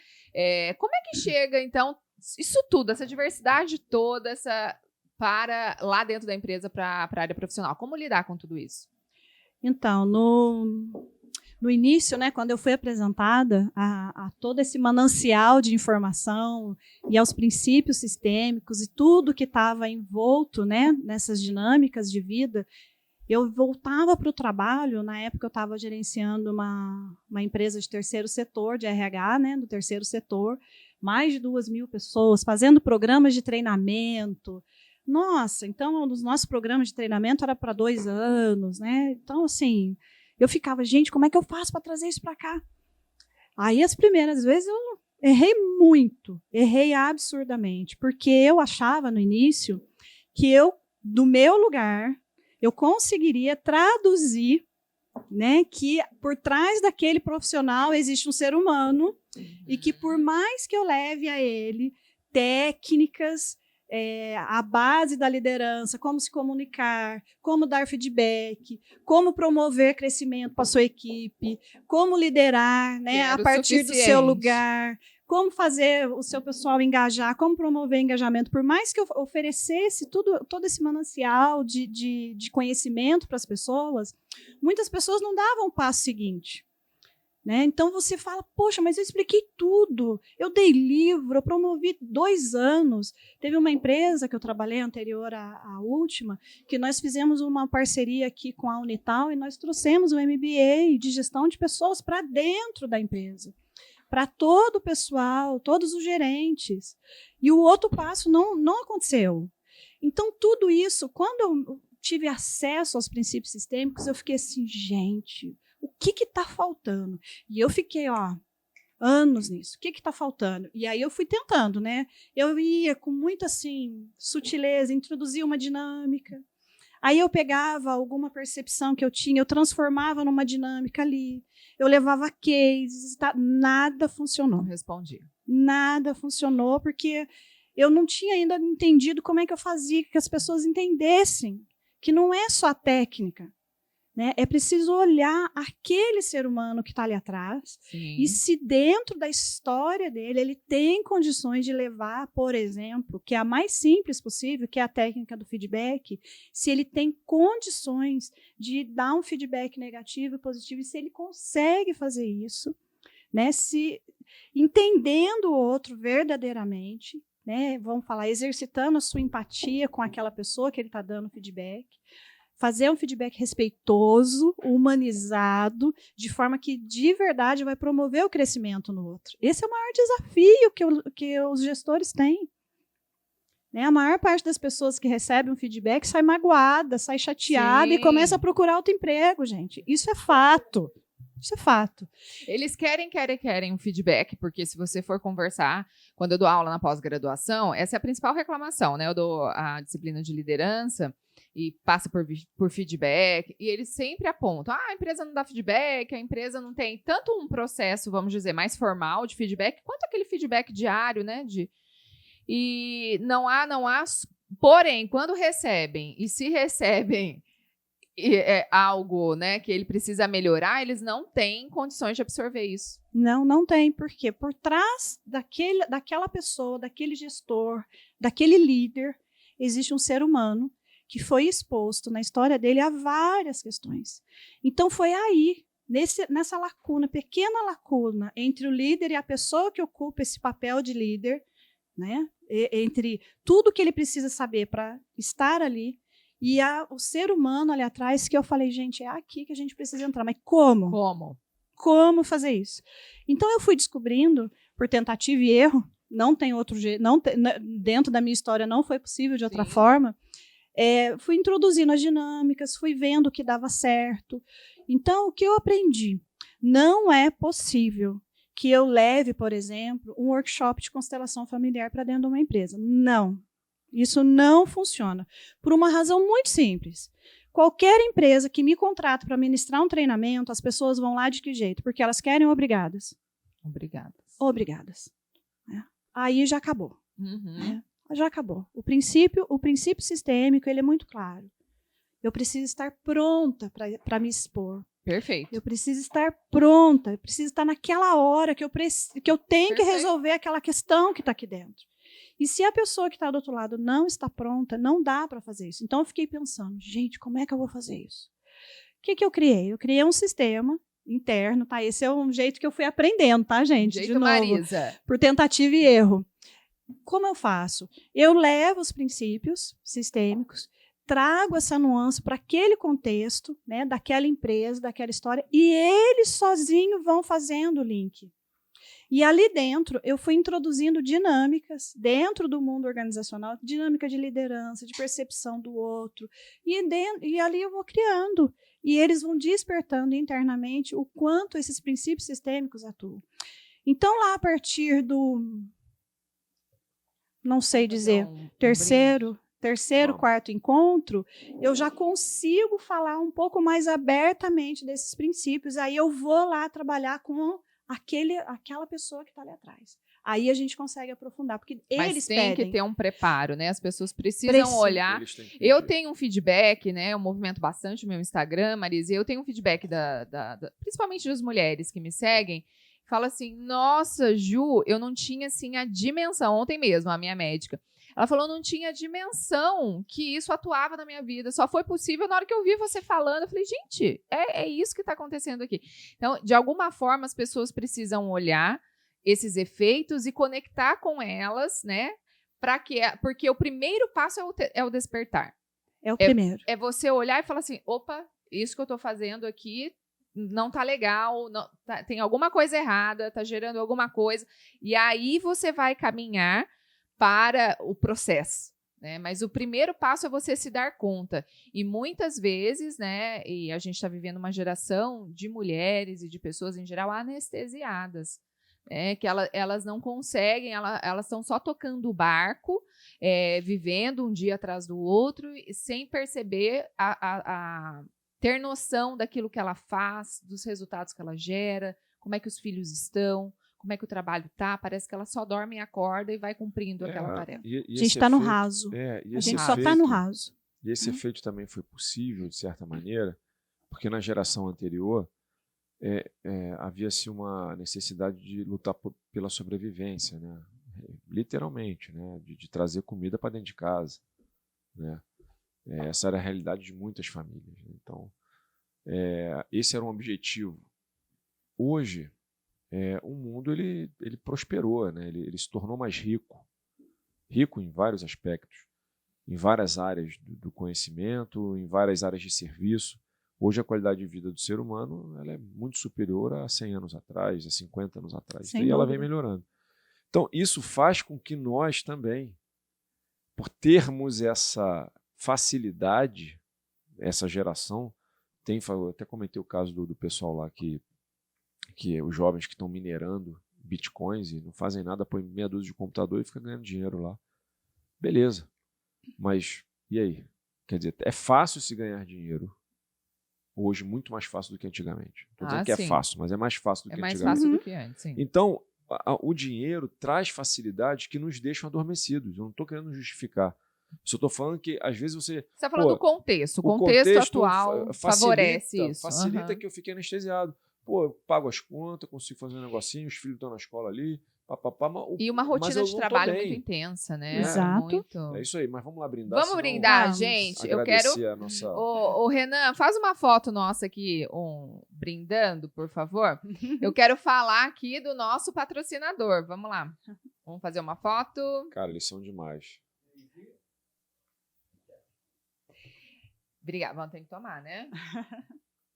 Speaker 1: Como é que chega, então, isso tudo, essa diversidade toda, para lá dentro da empresa, para a área profissional? Como lidar com tudo isso?
Speaker 3: Então, no início, né, quando eu fui apresentada a todo esse manancial de informação e aos princípios sistêmicos e tudo que estava envolto, né, nessas dinâmicas de vida, eu voltava para o trabalho. Na época eu estava gerenciando uma empresa de terceiro setor, de RH, né, do terceiro setor, mais de 2.000 pessoas, fazendo programas de treinamento. Nossa, então um dos nossos programas de treinamento era para 2 anos, né? Então, assim, eu ficava, gente, como é que eu faço para trazer isso para cá? Aí, as primeiras vezes, eu errei muito, errei absurdamente, porque eu achava no início que do meu lugar, eu conseguiria traduzir, né, que por trás daquele profissional existe um ser humano e que por mais que eu leve a ele técnicas, a base da liderança, como se comunicar, como dar feedback, como promover crescimento para a sua equipe, como liderar, né, a partir do seu lugar, como fazer o seu pessoal engajar, como promover engajamento. Por mais que eu oferecesse todo esse manancial de conhecimento para as pessoas, muitas pessoas não davam o passo seguinte. Né? Então você fala, poxa, mas eu expliquei tudo, eu dei livro, eu promovi 2 anos. Teve uma empresa que eu trabalhei anterior à última, que nós fizemos uma parceria aqui com a Unital e nós trouxemos um MBA de gestão de pessoas para dentro da empresa, para todo o pessoal, todos os gerentes. E o outro passo não aconteceu. Então, tudo isso, quando eu tive acesso aos princípios sistêmicos, eu fiquei assim, gente, o que está faltando? E eu fiquei, anos nisso. O que está faltando? E aí eu fui tentando, né? Eu ia com muita, assim, sutileza, introduzia uma dinâmica. Aí eu pegava alguma percepção que eu tinha, eu transformava numa dinâmica ali. Eu levava cases, nada funcionou.
Speaker 1: Não respondi.
Speaker 3: Nada funcionou, porque eu não tinha ainda entendido como é que eu fazia que as pessoas entendessem que não é só a técnica. né? É preciso olhar aquele ser humano que está ali atrás e se dentro da história dele ele tem condições de levar, por exemplo, que é a mais simples possível, que é a técnica do feedback, se ele tem condições de dar um feedback negativo e positivo, e se ele consegue fazer isso, né? Se entendendo o outro verdadeiramente, né? Vamos falar, exercitando a sua empatia com aquela pessoa que ele está dando feedback, fazer um feedback respeitoso, humanizado, de forma que de verdade vai promover o crescimento no outro. Esse é o maior desafio que os gestores têm. Né? A maior parte das pessoas que recebem um feedback sai magoada, sai chateada e começa a procurar outro emprego, gente. Isso é fato. Isso é fato.
Speaker 1: Eles querem um feedback, porque se você for conversar, quando eu dou aula na pós-graduação, essa é a principal reclamação, né? Eu dou a disciplina de liderança e passa por feedback, e eles sempre apontam, a empresa não dá feedback, a empresa não tem tanto um processo, vamos dizer, mais formal de feedback, quanto aquele feedback diário, né? E não há, porém, quando recebem, e se recebem algo, né, que ele precisa melhorar, eles não têm condições de absorver isso.
Speaker 3: Não tem, porque por trás daquela pessoa, daquele gestor, daquele líder, existe um ser humano que foi exposto na história dele a várias questões. Então foi aí, nessa lacuna, pequena lacuna, entre o líder e a pessoa que ocupa esse papel de líder, né, entre tudo que ele precisa saber para estar ali, e o ser humano ali atrás, que eu falei, gente, é aqui que a gente precisa entrar. Mas como? Como fazer isso? Então, eu fui descobrindo, por tentativa e erro, não tem outro jeito, dentro da minha história não foi possível de outra forma, fui introduzindo as dinâmicas, fui vendo o que dava certo. Então, o que eu aprendi? Não é possível que eu leve, por exemplo, um workshop de constelação familiar para dentro de uma empresa. Não. Isso não funciona. Por uma razão muito simples. Qualquer empresa que me contrata para ministrar um treinamento, as pessoas vão lá de que jeito? Porque elas querem obrigadas. Obrigadas. Aí já acabou. Já acabou. O princípio sistêmico ele é muito claro. Eu preciso estar pronta para me expor.
Speaker 1: Perfeito.
Speaker 3: Eu preciso estar pronta, eu preciso estar naquela hora que eu tenho que resolver aquela questão que está aqui dentro. E se a pessoa que está do outro lado não está pronta, não dá para fazer isso. Então, eu fiquei pensando, gente, como é que eu vou fazer isso? O que eu criei? Eu criei um sistema interno, tá? Esse é um jeito que eu fui aprendendo, tá, gente?
Speaker 1: Jeito
Speaker 3: de novo,
Speaker 1: Marisa.
Speaker 3: Por tentativa e erro. Como eu faço? Eu levo os princípios sistêmicos, trago essa nuance para aquele contexto, né, daquela empresa, daquela história, e eles sozinhos vão fazendo o link. E ali dentro, eu fui introduzindo dinâmicas dentro do mundo organizacional, dinâmica de liderança, de percepção do outro, e ali eu vou criando. E eles vão despertando internamente o quanto esses princípios sistêmicos atuam. Então, lá a partir do, não sei dizer, terceiro, quarto encontro, eu já consigo falar um pouco mais abertamente desses princípios. Aí eu vou lá trabalhar com aquela pessoa que está ali atrás. Aí a gente consegue aprofundar, porque eles pedem.
Speaker 1: Mas tem que ter um preparo, né? As pessoas precisam olhar. Eu tenho um feedback, né? Eu movimento bastante o meu Instagram, Marisa, e eu tenho um feedback principalmente das mulheres que me seguem, fala assim, nossa, Ju, eu não tinha assim a dimensão, ontem mesmo, a minha médica, ela falou, não tinha dimensão que isso atuava na minha vida. Só foi possível na hora que eu vi você falando. Eu falei, gente, é isso que está acontecendo aqui. Então, de alguma forma, as pessoas precisam olhar esses efeitos e conectar com elas, né? Porque o primeiro passo é o despertar.
Speaker 3: É o primeiro.
Speaker 1: É você olhar e falar assim, opa, isso que eu estou fazendo aqui não tá legal, tem alguma coisa errada, tá gerando alguma coisa. E aí você vai caminhar para o processo, né? Mas o primeiro passo é você se dar conta. E muitas vezes, né, e a gente está vivendo uma geração de mulheres e de pessoas em geral anestesiadas, né, que elas não conseguem, elas estão só tocando o barco, vivendo um dia atrás do outro, sem perceber ter noção daquilo que ela faz, dos resultados que ela gera, como é que os filhos estão, como é que o trabalho tá, parece que ela só dorme e acorda e vai cumprindo aquela tarefa.
Speaker 3: A gente está no raso. A gente só está no raso.
Speaker 2: E esse efeito também foi possível, de certa maneira, Porque na geração anterior havia-se uma necessidade de lutar pela sobrevivência, né? Literalmente, né? De trazer comida para dentro de casa, né? Essa era a realidade de muitas famílias. Então, esse era um objetivo. Hoje, o mundo ele prosperou, né? Ele se tornou mais rico em vários aspectos, em várias áreas do conhecimento, em várias áreas de serviço. Hoje a qualidade de vida do ser humano ela é muito superior a 100 anos atrás, a 50 anos atrás.
Speaker 3: Sem
Speaker 2: e ela vem
Speaker 3: dúvida.
Speaker 2: melhorando. Então, isso faz com que nós também, por termos essa facilidade, essa geração, eu até comentei o caso do pessoal lá que os jovens que estão minerando bitcoins e não fazem nada, põe meia dúzia de computador e fica ganhando dinheiro lá. Beleza. Mas, e aí? Quer dizer, é fácil se ganhar dinheiro hoje, muito mais fácil do que antigamente. Estou dizendo que
Speaker 1: sim.
Speaker 2: é fácil, mas é mais fácil do que
Speaker 1: mais
Speaker 2: antigamente.
Speaker 1: fácil do que antes, sim.
Speaker 2: Então, o dinheiro traz facilidades que nos deixam adormecidos. Eu não estou querendo justificar. Só estou falando que, às vezes, você
Speaker 1: está falando do contexto. O contexto atual favorece isso.
Speaker 2: Facilita que eu fique anestesiado. Pô, eu pago as contas, consigo fazer um negocinho, os filhos estão na escola ali, papapá.
Speaker 1: E uma rotina de trabalho muito intensa, né?
Speaker 3: Exato.
Speaker 1: Muito...
Speaker 2: É isso aí, mas vamos lá brindar.
Speaker 1: Vamos brindar,
Speaker 3: Vamos.
Speaker 1: gente. Eu quero...
Speaker 2: A nossa...
Speaker 1: Ô, Renan, faz uma foto nossa aqui, brindando, por favor. Eu quero falar aqui do nosso patrocinador. Vamos lá. Vamos fazer uma foto.
Speaker 2: Cara, eles são demais.
Speaker 1: Obrigada. Vamos ter que tomar, né?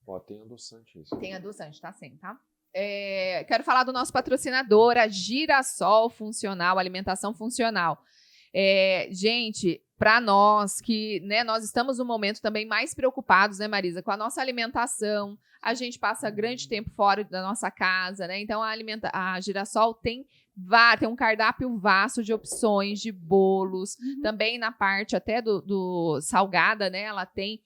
Speaker 2: Ó, tem adoçante isso.
Speaker 1: Tem adoçante, tá sem, tá? Quero falar do nosso patrocinador, a Girassol Funcional, Alimentação Funcional. Gente, para nós que, né, nós estamos no momento também mais preocupados, né, Marisa, com a nossa alimentação. A gente passa grande tempo fora da nossa casa, né? Então a Girassol tem um cardápio vasto de opções de bolos. Também na parte até do salgada, né? Ela tem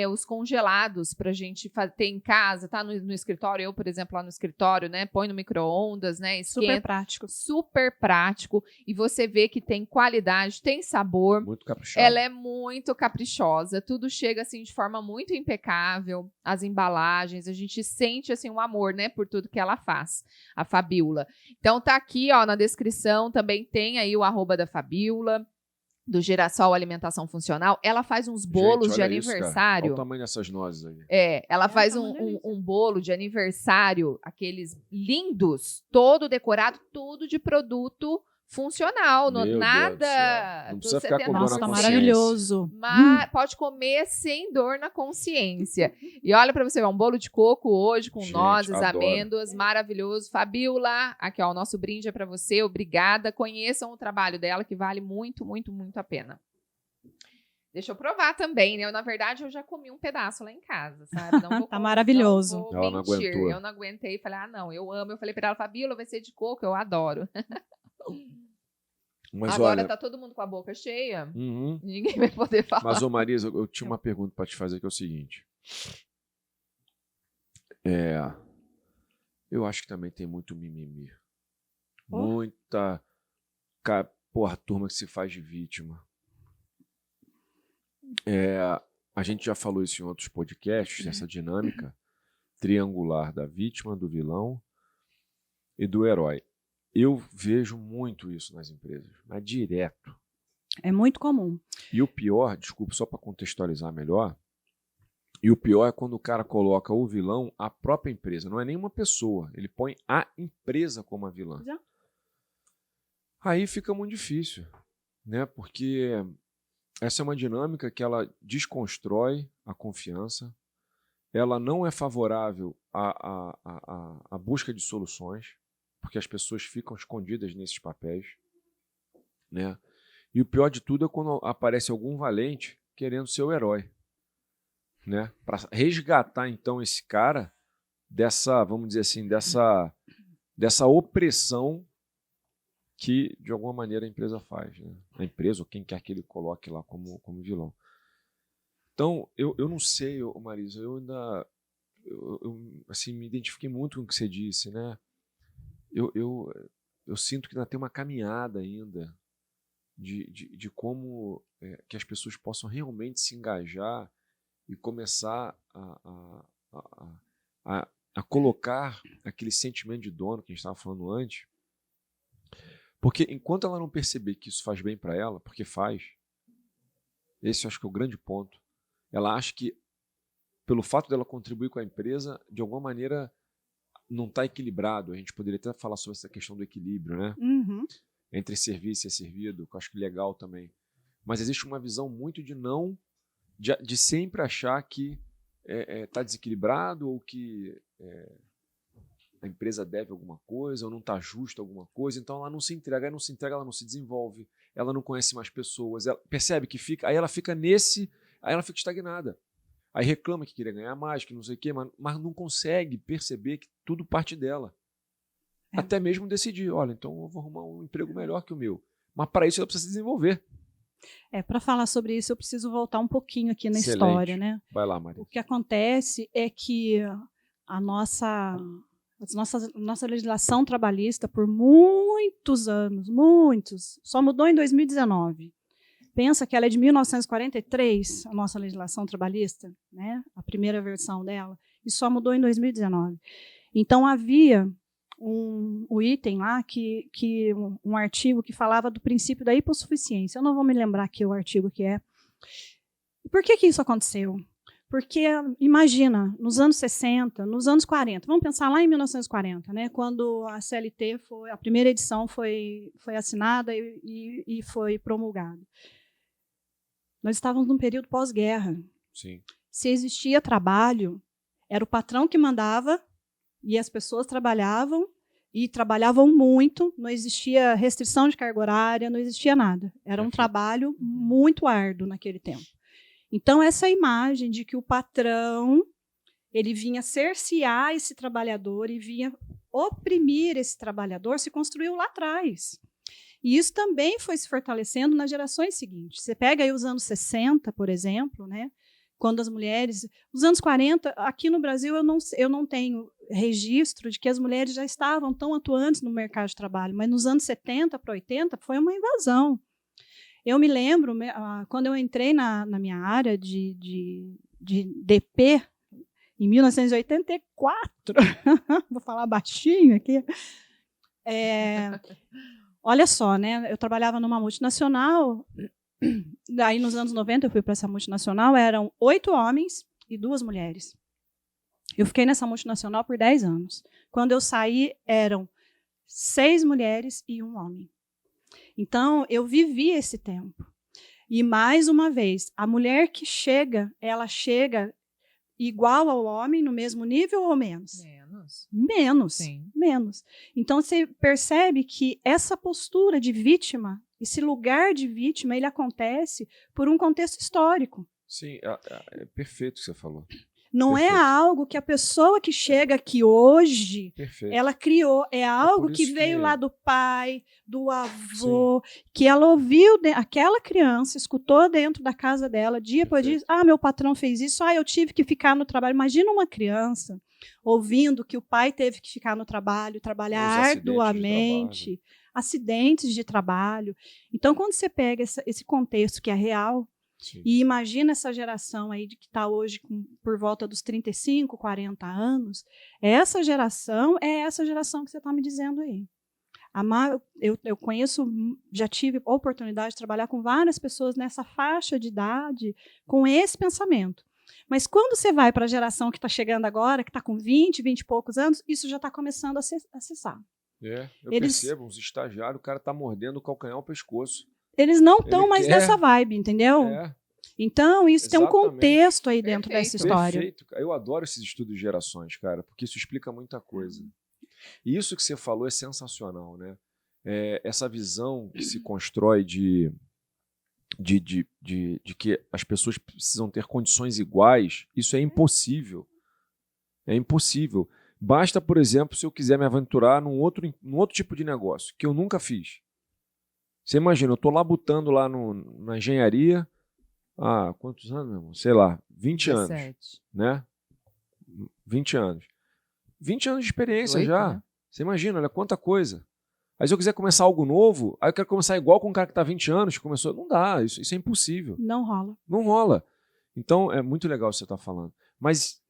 Speaker 1: os congelados pra gente ter em casa, tá no escritório. Eu, por exemplo, lá no escritório, né? Põe no micro-ondas, né? Esquenta.
Speaker 3: Super prático.
Speaker 1: Super prático. E você vê que tem qualidade, tem sabor.
Speaker 2: Muito caprichosa.
Speaker 1: Ela é muito caprichosa. Tudo chega assim de forma muito impecável. As embalagens, a gente sente assim um amor, né? Por tudo que ela faz. A Fabiola. Então tá aqui, ó, na descrição também tem aí o @, da Fabiola, do Girassol Alimentação Funcional. Ela faz uns bolos de aniversário.
Speaker 2: Olha o tamanho dessas nozes aí.
Speaker 1: Ela faz um bolo de aniversário, aqueles lindos, todo decorado, tudo de produto funcional, nada.
Speaker 2: Não precisa ficar com dor na
Speaker 3: Nossa, tá
Speaker 2: consciência.
Speaker 3: maravilhoso.
Speaker 1: Mas pode comer sem dor na consciência. E olha para você ver, um bolo de coco hoje com nozes,
Speaker 2: adoro.
Speaker 1: amêndoas, maravilhoso. Fabiola, aqui ó, o nosso brinde é para você, obrigada. Conheçam o trabalho dela que vale muito, muito, muito a pena. Deixa eu provar também, né? Na verdade, eu já comi um pedaço lá em casa, sabe? Não vou
Speaker 3: Tá maravilhoso.
Speaker 1: Não vou
Speaker 2: Ela não
Speaker 1: mentir.
Speaker 2: aguentou.
Speaker 1: Eu não aguentei, falei, não, eu amo. Eu falei para ela, Fabiola, vai ser de coco, eu adoro.
Speaker 2: Mas
Speaker 1: agora
Speaker 2: olha,
Speaker 1: tá todo mundo com a boca cheia,
Speaker 2: uhum.
Speaker 1: ninguém vai poder falar.
Speaker 2: Mas, ô Marisa, eu tinha uma pergunta para te fazer, que é o seguinte. Eu acho que também tem muito mimimi. Muita turma que se faz de vítima. A gente já falou isso em outros podcasts, essa dinâmica triangular da vítima, do vilão e do herói. Eu vejo muito isso nas empresas, mas direto.
Speaker 3: É muito comum.
Speaker 2: E o pior, desculpa, só para contextualizar melhor, e o pior é quando o cara coloca o vilão, a própria empresa, não é nenhuma pessoa, ele põe a empresa como a vilã.
Speaker 3: Já.
Speaker 2: Aí fica muito difícil, né? Porque essa é uma dinâmica que ela desconstrói a confiança, ela não é favorável à busca de soluções, porque as pessoas ficam escondidas nesses papéis, né? E o pior de tudo é quando aparece algum valente querendo ser o herói, né? Para resgatar então esse cara dessa, vamos dizer assim, dessa opressão que de alguma maneira a empresa faz, né? A empresa ou quem quer que ele coloque lá como vilão. Então eu não sei, Marisa, eu ainda assim me identifiquei muito com o que você disse, né? Eu sinto que ainda tem uma caminhada ainda de como que as pessoas possam realmente se engajar e começar a colocar aquele sentimento de dono que a gente estava falando antes. Porque enquanto ela não perceber que isso faz bem para ela, porque faz, esse eu acho que é o grande ponto, ela acha que pelo fato dela contribuir com a empresa, de alguma maneira não está equilibrado. A gente poderia até falar sobre essa questão do equilíbrio, né?
Speaker 3: Uhum.
Speaker 2: Entre servir e ser servido, que eu acho que é legal também. Mas existe uma visão muito de sempre achar que está desequilibrado ou que a empresa deve alguma coisa ou não está justo alguma coisa, então ela não se entrega, ela não se desenvolve, ela não conhece mais pessoas, ela percebe que fica, aí ela fica estagnada. Aí reclama que queria ganhar mais, que não sei o quê, mas não consegue perceber que tudo parte dela. Até mesmo decidir, olha, então eu vou arrumar um emprego melhor que o meu. Mas para isso ela precisa se desenvolver.
Speaker 3: Para falar sobre isso, eu preciso voltar um pouquinho aqui na
Speaker 2: Excelente.
Speaker 3: História, né?
Speaker 2: Vai lá, Maria.
Speaker 3: O que acontece é que a nossa legislação trabalhista, por muitos anos, só mudou em 2019. Pensa que ela é de 1943, a nossa legislação trabalhista, né? A primeira versão dela, e só mudou em 2019. Então, havia um item lá, um artigo que falava do princípio da hipossuficiência. Eu não vou me lembrar aqui o artigo que é. Por que isso aconteceu? Porque, imagina, nos anos 60, nos anos 40, vamos pensar lá em 1940, né, quando a CLT, a primeira edição foi assinada e foi promulgada. Nós estávamos num período pós-guerra.
Speaker 2: Sim.
Speaker 3: Se existia trabalho, era o patrão que mandava e as pessoas trabalhavam e trabalhavam muito, não existia restrição de carga horária, não existia nada. Era um trabalho muito árduo naquele tempo. Então, essa imagem de que o patrão ele vinha cercear esse trabalhador e vinha oprimir esse trabalhador se construiu lá atrás. E isso também foi se fortalecendo nas gerações seguintes. Você pega aí os anos 60, por exemplo, né, quando as mulheres... Os anos 40, aqui no Brasil, eu não tenho registro de que as mulheres já estavam tão atuantes no mercado de trabalho, mas nos anos 70 para 80 foi uma invasão. Eu me lembro, quando eu entrei na minha área de DP, em 1984, vou falar baixinho aqui, olha só, né? Eu trabalhava numa multinacional, daí nos anos 90 eu fui para essa multinacional, eram 8 homens e 2 mulheres. Eu fiquei nessa multinacional por 10 anos. Quando eu saí, eram 6 mulheres e 1 homem. Então, eu vivi esse tempo. E, mais uma vez, a mulher que chega, ela chega igual ao homem, no mesmo nível ou menos? Menos. Sim. Menos. Então, você percebe que essa postura de vítima, esse lugar de vítima, ele acontece por um contexto histórico.
Speaker 2: Sim, é perfeito o que você falou.
Speaker 3: Não
Speaker 2: Perfeito.
Speaker 3: É algo que a pessoa que chega aqui hoje,
Speaker 2: Perfeito.
Speaker 3: Ela criou, é algo que veio lá do pai, do avô, sim, que ela ouviu, aquela criança escutou dentro da casa dela, dia por dia, meu patrão fez isso, eu tive que ficar no trabalho. Imagina uma criança ouvindo que o pai teve que ficar no trabalho, trabalhar arduamente, acidentes de trabalho. Então, quando você pega esse contexto que é real, sim, e imagina essa geração aí que está hoje por volta dos 35, 40 anos, essa geração é essa geração que você está me dizendo aí. Eu conheço, já tive a oportunidade de trabalhar com várias pessoas nessa faixa de idade com esse pensamento. Mas quando você vai para a geração que está chegando agora, que está com 20 e poucos anos, isso já está começando a cessar.
Speaker 2: Eu percebo, uns estagiários, o cara está mordendo o calcanhar ao pescoço.
Speaker 3: Eles não estão mais nessa vibe, entendeu? Então, isso
Speaker 2: exatamente,
Speaker 3: tem um contexto aí dentro dessa história.
Speaker 2: Perfeito. Eu adoro esses estudos de gerações, cara, porque isso explica muita coisa. E isso que você falou é sensacional, né? Essa visão que se constrói de que as pessoas precisam ter condições iguais, isso é impossível. É impossível. Basta, por exemplo, se eu quiser me aventurar num outro tipo de negócio, que eu nunca fiz. Você imagina, eu estou labutando lá na engenharia há quantos anos, meu irmão? Sei lá, 20 17 anos. Né? 20 anos. 20 anos de experiência 8, já. Né? Você imagina, olha quanta coisa. Aí se eu quiser começar algo novo, aí eu quero começar igual com um cara que está há 20 anos, que começou. Não dá, isso é impossível.
Speaker 3: Não rola.
Speaker 2: Não rola. Então, é muito legal o que você está falando. Mas,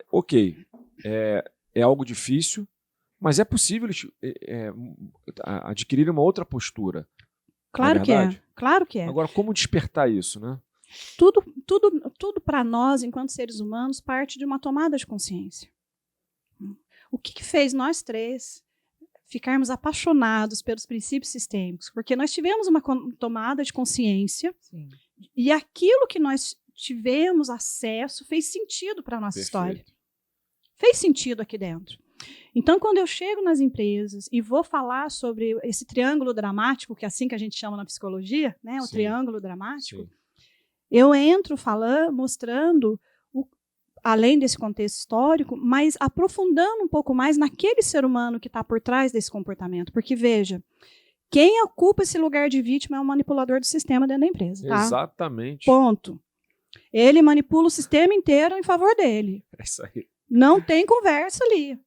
Speaker 2: ok, é algo difícil, mas é possível adquirir uma outra postura.
Speaker 3: Claro que é. Claro que é.
Speaker 2: Agora, como despertar isso, né?
Speaker 3: Tudo para nós, enquanto seres humanos, parte de uma tomada de consciência. O que fez nós três ficarmos apaixonados pelos princípios sistêmicos? Porque nós tivemos uma tomada de consciência. Sim. E aquilo que nós tivemos acesso fez sentido para a nossa história. Fez sentido aqui dentro. Então, quando eu chego nas empresas e vou falar sobre esse triângulo dramático, que é assim que a gente chama na psicologia, né, o triângulo dramático, eu entro mostrando, além desse contexto histórico, mas aprofundando um pouco mais naquele ser humano que está por trás desse comportamento. Porque, veja, quem ocupa esse lugar de vítima é o manipulador do sistema dentro da empresa. Tá?
Speaker 2: Exatamente.
Speaker 3: Ponto. Ele manipula o sistema inteiro em favor dele.
Speaker 2: É isso aí.
Speaker 3: Não tem conversa ali.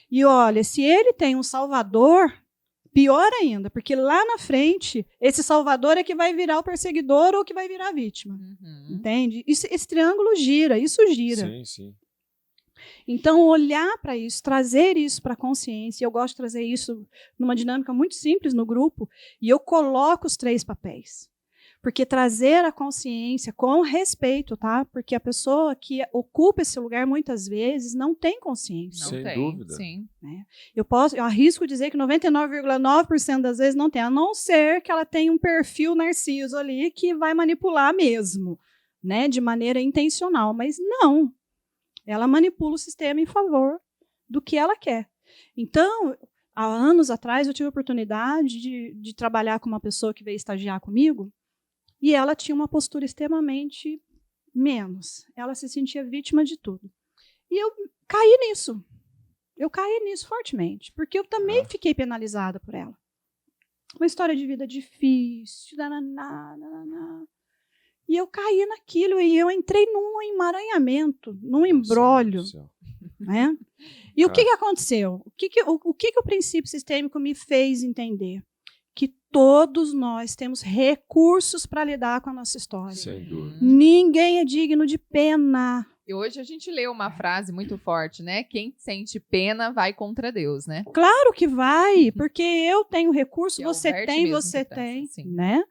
Speaker 3: E olha, se ele tem um salvador, pior ainda, porque lá na frente, esse salvador é que vai virar o perseguidor ou que vai virar a vítima. Entende? Esse triângulo gira, isso gira.
Speaker 2: Sim, sim.
Speaker 3: Então, olhar para isso, trazer isso para a consciência, eu gosto de trazer isso numa dinâmica muito simples no grupo, e eu coloco os 3 papéis. Porque trazer a consciência com respeito, tá? Porque a pessoa que ocupa esse lugar, muitas vezes, não tem consciência.
Speaker 2: Sem dúvida.
Speaker 3: Sim. Né? Eu arrisco dizer que 99,9% das vezes não tem, a não ser que ela tenha um perfil narciso ali que vai manipular mesmo, né? De maneira intencional. Mas não. Ela manipula o sistema em favor do que ela quer. Então, há anos atrás, eu tive a oportunidade de trabalhar com uma pessoa que veio estagiar comigo, e ela tinha uma postura extremamente menos. Ela se sentia vítima de tudo. E eu caí nisso. Eu caí nisso fortemente, porque eu também fiquei penalizada por ela. Uma história de vida difícil, e eu caí naquilo, e eu entrei num emaranhamento, num embrólio. Né? E o que aconteceu? O que o princípio sistêmico me fez entender? Que todos nós temos recursos para lidar com a nossa história.
Speaker 2: Sem dúvida.
Speaker 3: Ninguém é digno de pena.
Speaker 1: E hoje a gente leu uma frase muito forte, né? Quem sente pena vai contra Deus, né?
Speaker 3: Claro que vai, porque eu tenho recurso,
Speaker 1: Que
Speaker 3: você tem, você
Speaker 1: tá,
Speaker 3: tem,
Speaker 1: assim.
Speaker 3: né?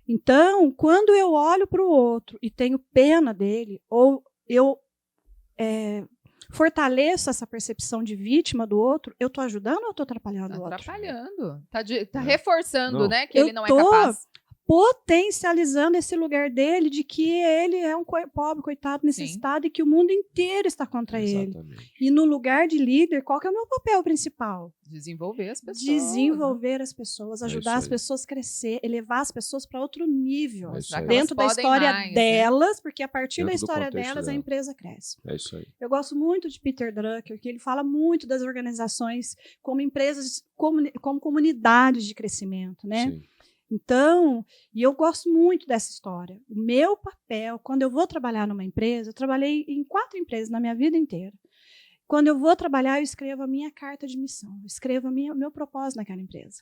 Speaker 3: Então, quando eu olho para o outro e tenho pena dele, ou eu fortaleço essa percepção de vítima do outro, eu estou ajudando ou eu estou atrapalhando o outro?
Speaker 1: Atrapalhando. Tá reforçando, né? Que ele não é
Speaker 3: capaz.
Speaker 1: capaz.
Speaker 3: Potencializando esse lugar dele de que ele é um pobre, coitado, necessitado, e que o mundo inteiro está contra ele. E no lugar de líder, qual que é o meu papel principal?
Speaker 1: Desenvolver as pessoas.
Speaker 3: Desenvolver as pessoas, ajudar as pessoas a crescer, elevar as pessoas para outro nível.
Speaker 1: Mostrar
Speaker 3: dentro da história
Speaker 1: mais,
Speaker 3: delas, porque a partir
Speaker 2: Dentro
Speaker 3: da
Speaker 2: do
Speaker 3: história
Speaker 2: contexto
Speaker 3: delas, a
Speaker 2: dela.
Speaker 3: empresa cresce.
Speaker 2: É isso aí.
Speaker 3: Eu gosto muito de Peter Drucker, que ele fala muito das organizações como empresas, como comunidades de crescimento, né?
Speaker 2: Sim.
Speaker 3: Então, e eu gosto muito dessa história. O meu papel, quando eu vou trabalhar numa empresa, eu trabalhei em 4 empresas na minha vida inteira. Quando eu vou trabalhar, eu escrevo a minha carta de missão, eu escrevo o meu propósito naquela empresa.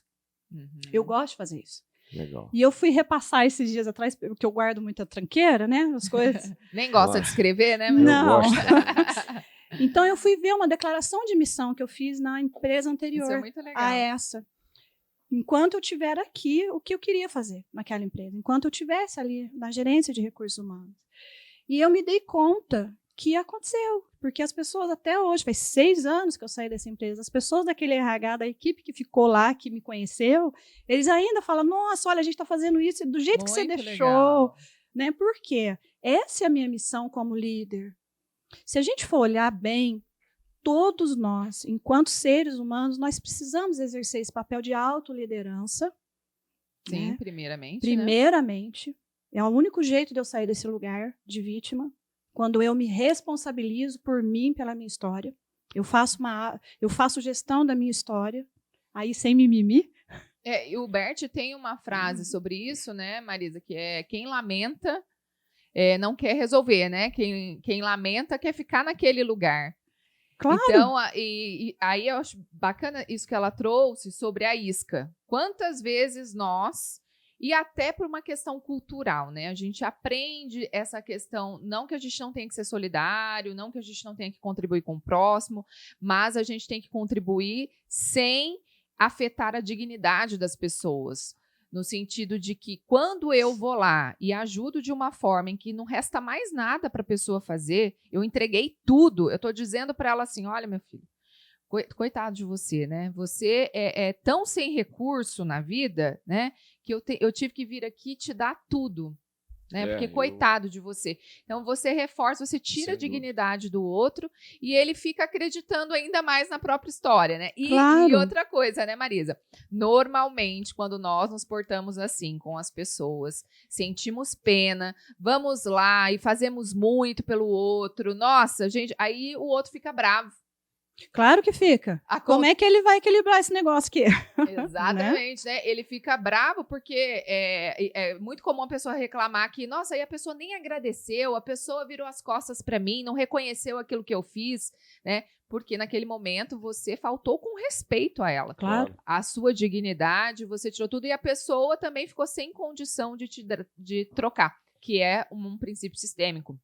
Speaker 3: Eu gosto de fazer isso.
Speaker 2: Legal.
Speaker 3: E eu fui repassar esses dias atrás, porque eu guardo muita tranqueira, né? As coisas.
Speaker 1: Nem gosta de escrever, né?
Speaker 3: Não.
Speaker 2: Eu gosto.
Speaker 3: Então, eu fui ver uma declaração de missão que eu fiz na empresa anterior
Speaker 1: Isso é muito legal.
Speaker 3: a essa. Enquanto eu estiver aqui, o que eu queria fazer naquela empresa, enquanto eu estivesse ali na gerência de recursos humanos. E eu me dei conta que aconteceu, porque as pessoas até hoje, faz 6 anos que eu saí dessa empresa, as pessoas daquele RH, da equipe que ficou lá, que me conheceu, eles ainda falam, nossa, olha, a gente está fazendo isso do jeito que você deixou. Né? Por quê? Essa é a minha missão como líder. Se a gente for olhar bem, todos nós, enquanto seres humanos, nós precisamos exercer esse papel de autoliderança.
Speaker 1: Sim,
Speaker 3: né?
Speaker 1: primeiramente.
Speaker 3: Primeiramente. Né? É o único jeito de eu sair desse lugar de vítima, quando eu me responsabilizo por mim, pela minha história. Eu faço gestão da minha história, aí sem mimimi.
Speaker 1: E o Bert tem uma frase sobre isso, né, Marisa, que é quem lamenta não quer resolver, né? Quem lamenta quer ficar naquele lugar.
Speaker 3: Claro.
Speaker 1: Então, e aí eu acho bacana isso que ela trouxe sobre a isca. Quantas vezes nós E até por uma questão cultural, né? A gente aprende essa questão, não que a gente não tenha que ser solidário, não que a gente não tenha que contribuir com o próximo, mas a gente tem que contribuir sem afetar a dignidade das pessoas. No sentido de que quando eu vou lá e ajudo de uma forma em que não resta mais nada para a pessoa fazer, eu entreguei tudo, eu estou dizendo para ela assim, olha, meu filho, coitado de você, né? Você é tão sem recurso na vida, né? Que eu tive que vir aqui te dar tudo, né? Porque coitado de você. Então você reforça, você tira a dignidade do outro e ele fica acreditando ainda mais na própria história, né? E outra coisa, né, Marisa? Normalmente, quando nós nos portamos assim com as pessoas, sentimos pena, vamos lá e fazemos muito pelo outro, nossa, gente, aí o outro fica bravo.
Speaker 3: Claro que fica. Como é que ele vai equilibrar esse negócio aqui?
Speaker 1: Exatamente, né? Ele fica bravo porque é muito comum a pessoa reclamar que, nossa, aí a pessoa nem agradeceu, a pessoa virou as costas para mim, não reconheceu aquilo que eu fiz, né? Porque naquele momento você faltou com respeito a ela.
Speaker 3: Claro.
Speaker 1: A sua dignidade, você tirou tudo e a pessoa também ficou sem condição de trocar, que é um princípio sistêmico.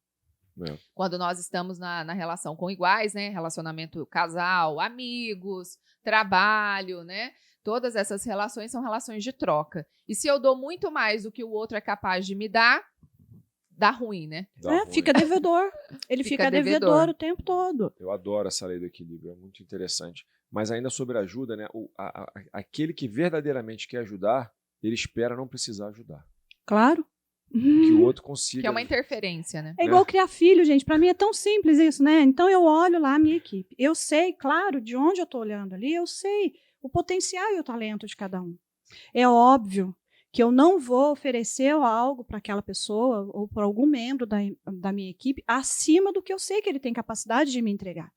Speaker 1: Quando nós estamos na relação com iguais, né? Relacionamento casal, amigos, trabalho, né? Todas essas relações são relações de troca. E se eu dou muito mais do que o outro é capaz de me dar, dá ruim, né?
Speaker 3: Fica devedor. Ele fica devedor o tempo todo.
Speaker 2: Eu adoro essa lei do equilíbrio, é muito interessante. Mas ainda sobre ajuda, né? Aquele que verdadeiramente quer ajudar, ele espera não precisar ajudar.
Speaker 3: Claro.
Speaker 2: Que o outro consiga.
Speaker 1: Que é uma interferência, né?
Speaker 3: É igual criar filho, gente. Para mim é tão simples isso, né? Então eu olho lá a minha equipe. Eu sei, claro, de onde eu estou olhando ali, eu sei o potencial e o talento de cada um. É óbvio que eu não vou oferecer algo para aquela pessoa ou para algum membro da minha equipe acima do que eu sei que ele tem capacidade de me entregar.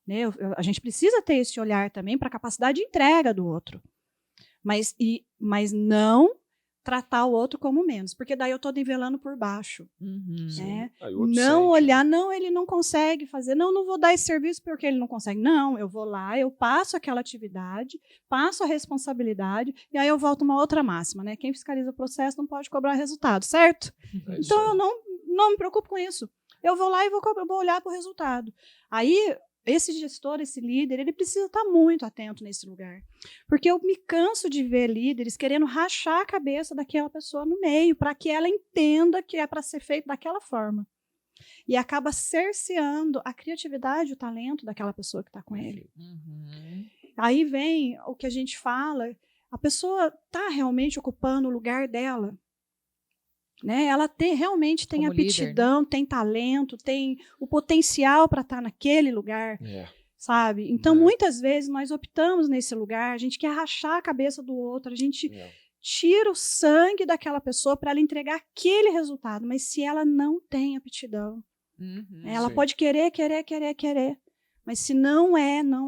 Speaker 3: Né? A gente precisa ter esse olhar também para a capacidade de entrega do outro. Mas não tratar o outro como menos, porque daí eu estou nivelando por baixo. Né? Não olhar, não, ele não consegue fazer, não vou dar esse serviço porque ele não consegue. Não, eu vou lá, eu passo aquela atividade, passo a responsabilidade, e aí eu volto uma outra máxima, né? Quem fiscaliza o processo não pode cobrar resultado, certo? Então eu não me preocupo com isso. Eu vou lá e vou olhar para o resultado. Aí esse gestor, esse líder, ele precisa estar muito atento nesse lugar. Porque eu me canso de ver líderes querendo rachar a cabeça daquela pessoa no meio, para que ela entenda que é para ser feito daquela forma. E acaba cerceando a criatividade e o talento daquela pessoa que está com ele. Aí vem o que a gente fala, a pessoa está realmente ocupando o lugar dela. Né? Ela realmente tem como aptidão, líder, né? Tem talento, tem o potencial para estar naquele lugar, sabe? Então, muitas vezes, nós optamos nesse lugar, a gente quer rachar a cabeça do outro, a gente tira o sangue daquela pessoa para ela entregar aquele resultado, mas se ela não tem aptidão, ela pode querer, mas se não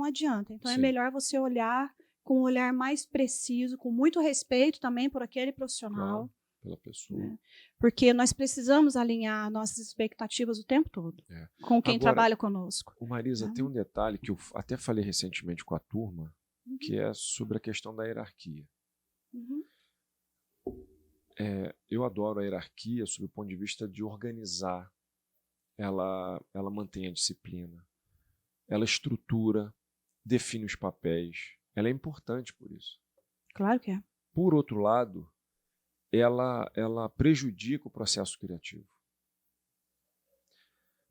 Speaker 3: adianta. Então, é melhor você olhar com um olhar mais preciso, com muito respeito também por aquele profissional.
Speaker 2: Pela pessoa.
Speaker 3: Né? Porque nós precisamos alinhar nossas expectativas o tempo todo com quem trabalha conosco.
Speaker 2: Marisa, tem um detalhe que eu até falei recentemente com a turma, que é sobre a questão da hierarquia. Eu adoro a hierarquia sob o ponto de vista de organizar. Ela mantém a disciplina, ela estrutura, define os papéis. Ela é importante por isso.
Speaker 3: Claro que é.
Speaker 2: Por outro lado, ela prejudica o processo criativo.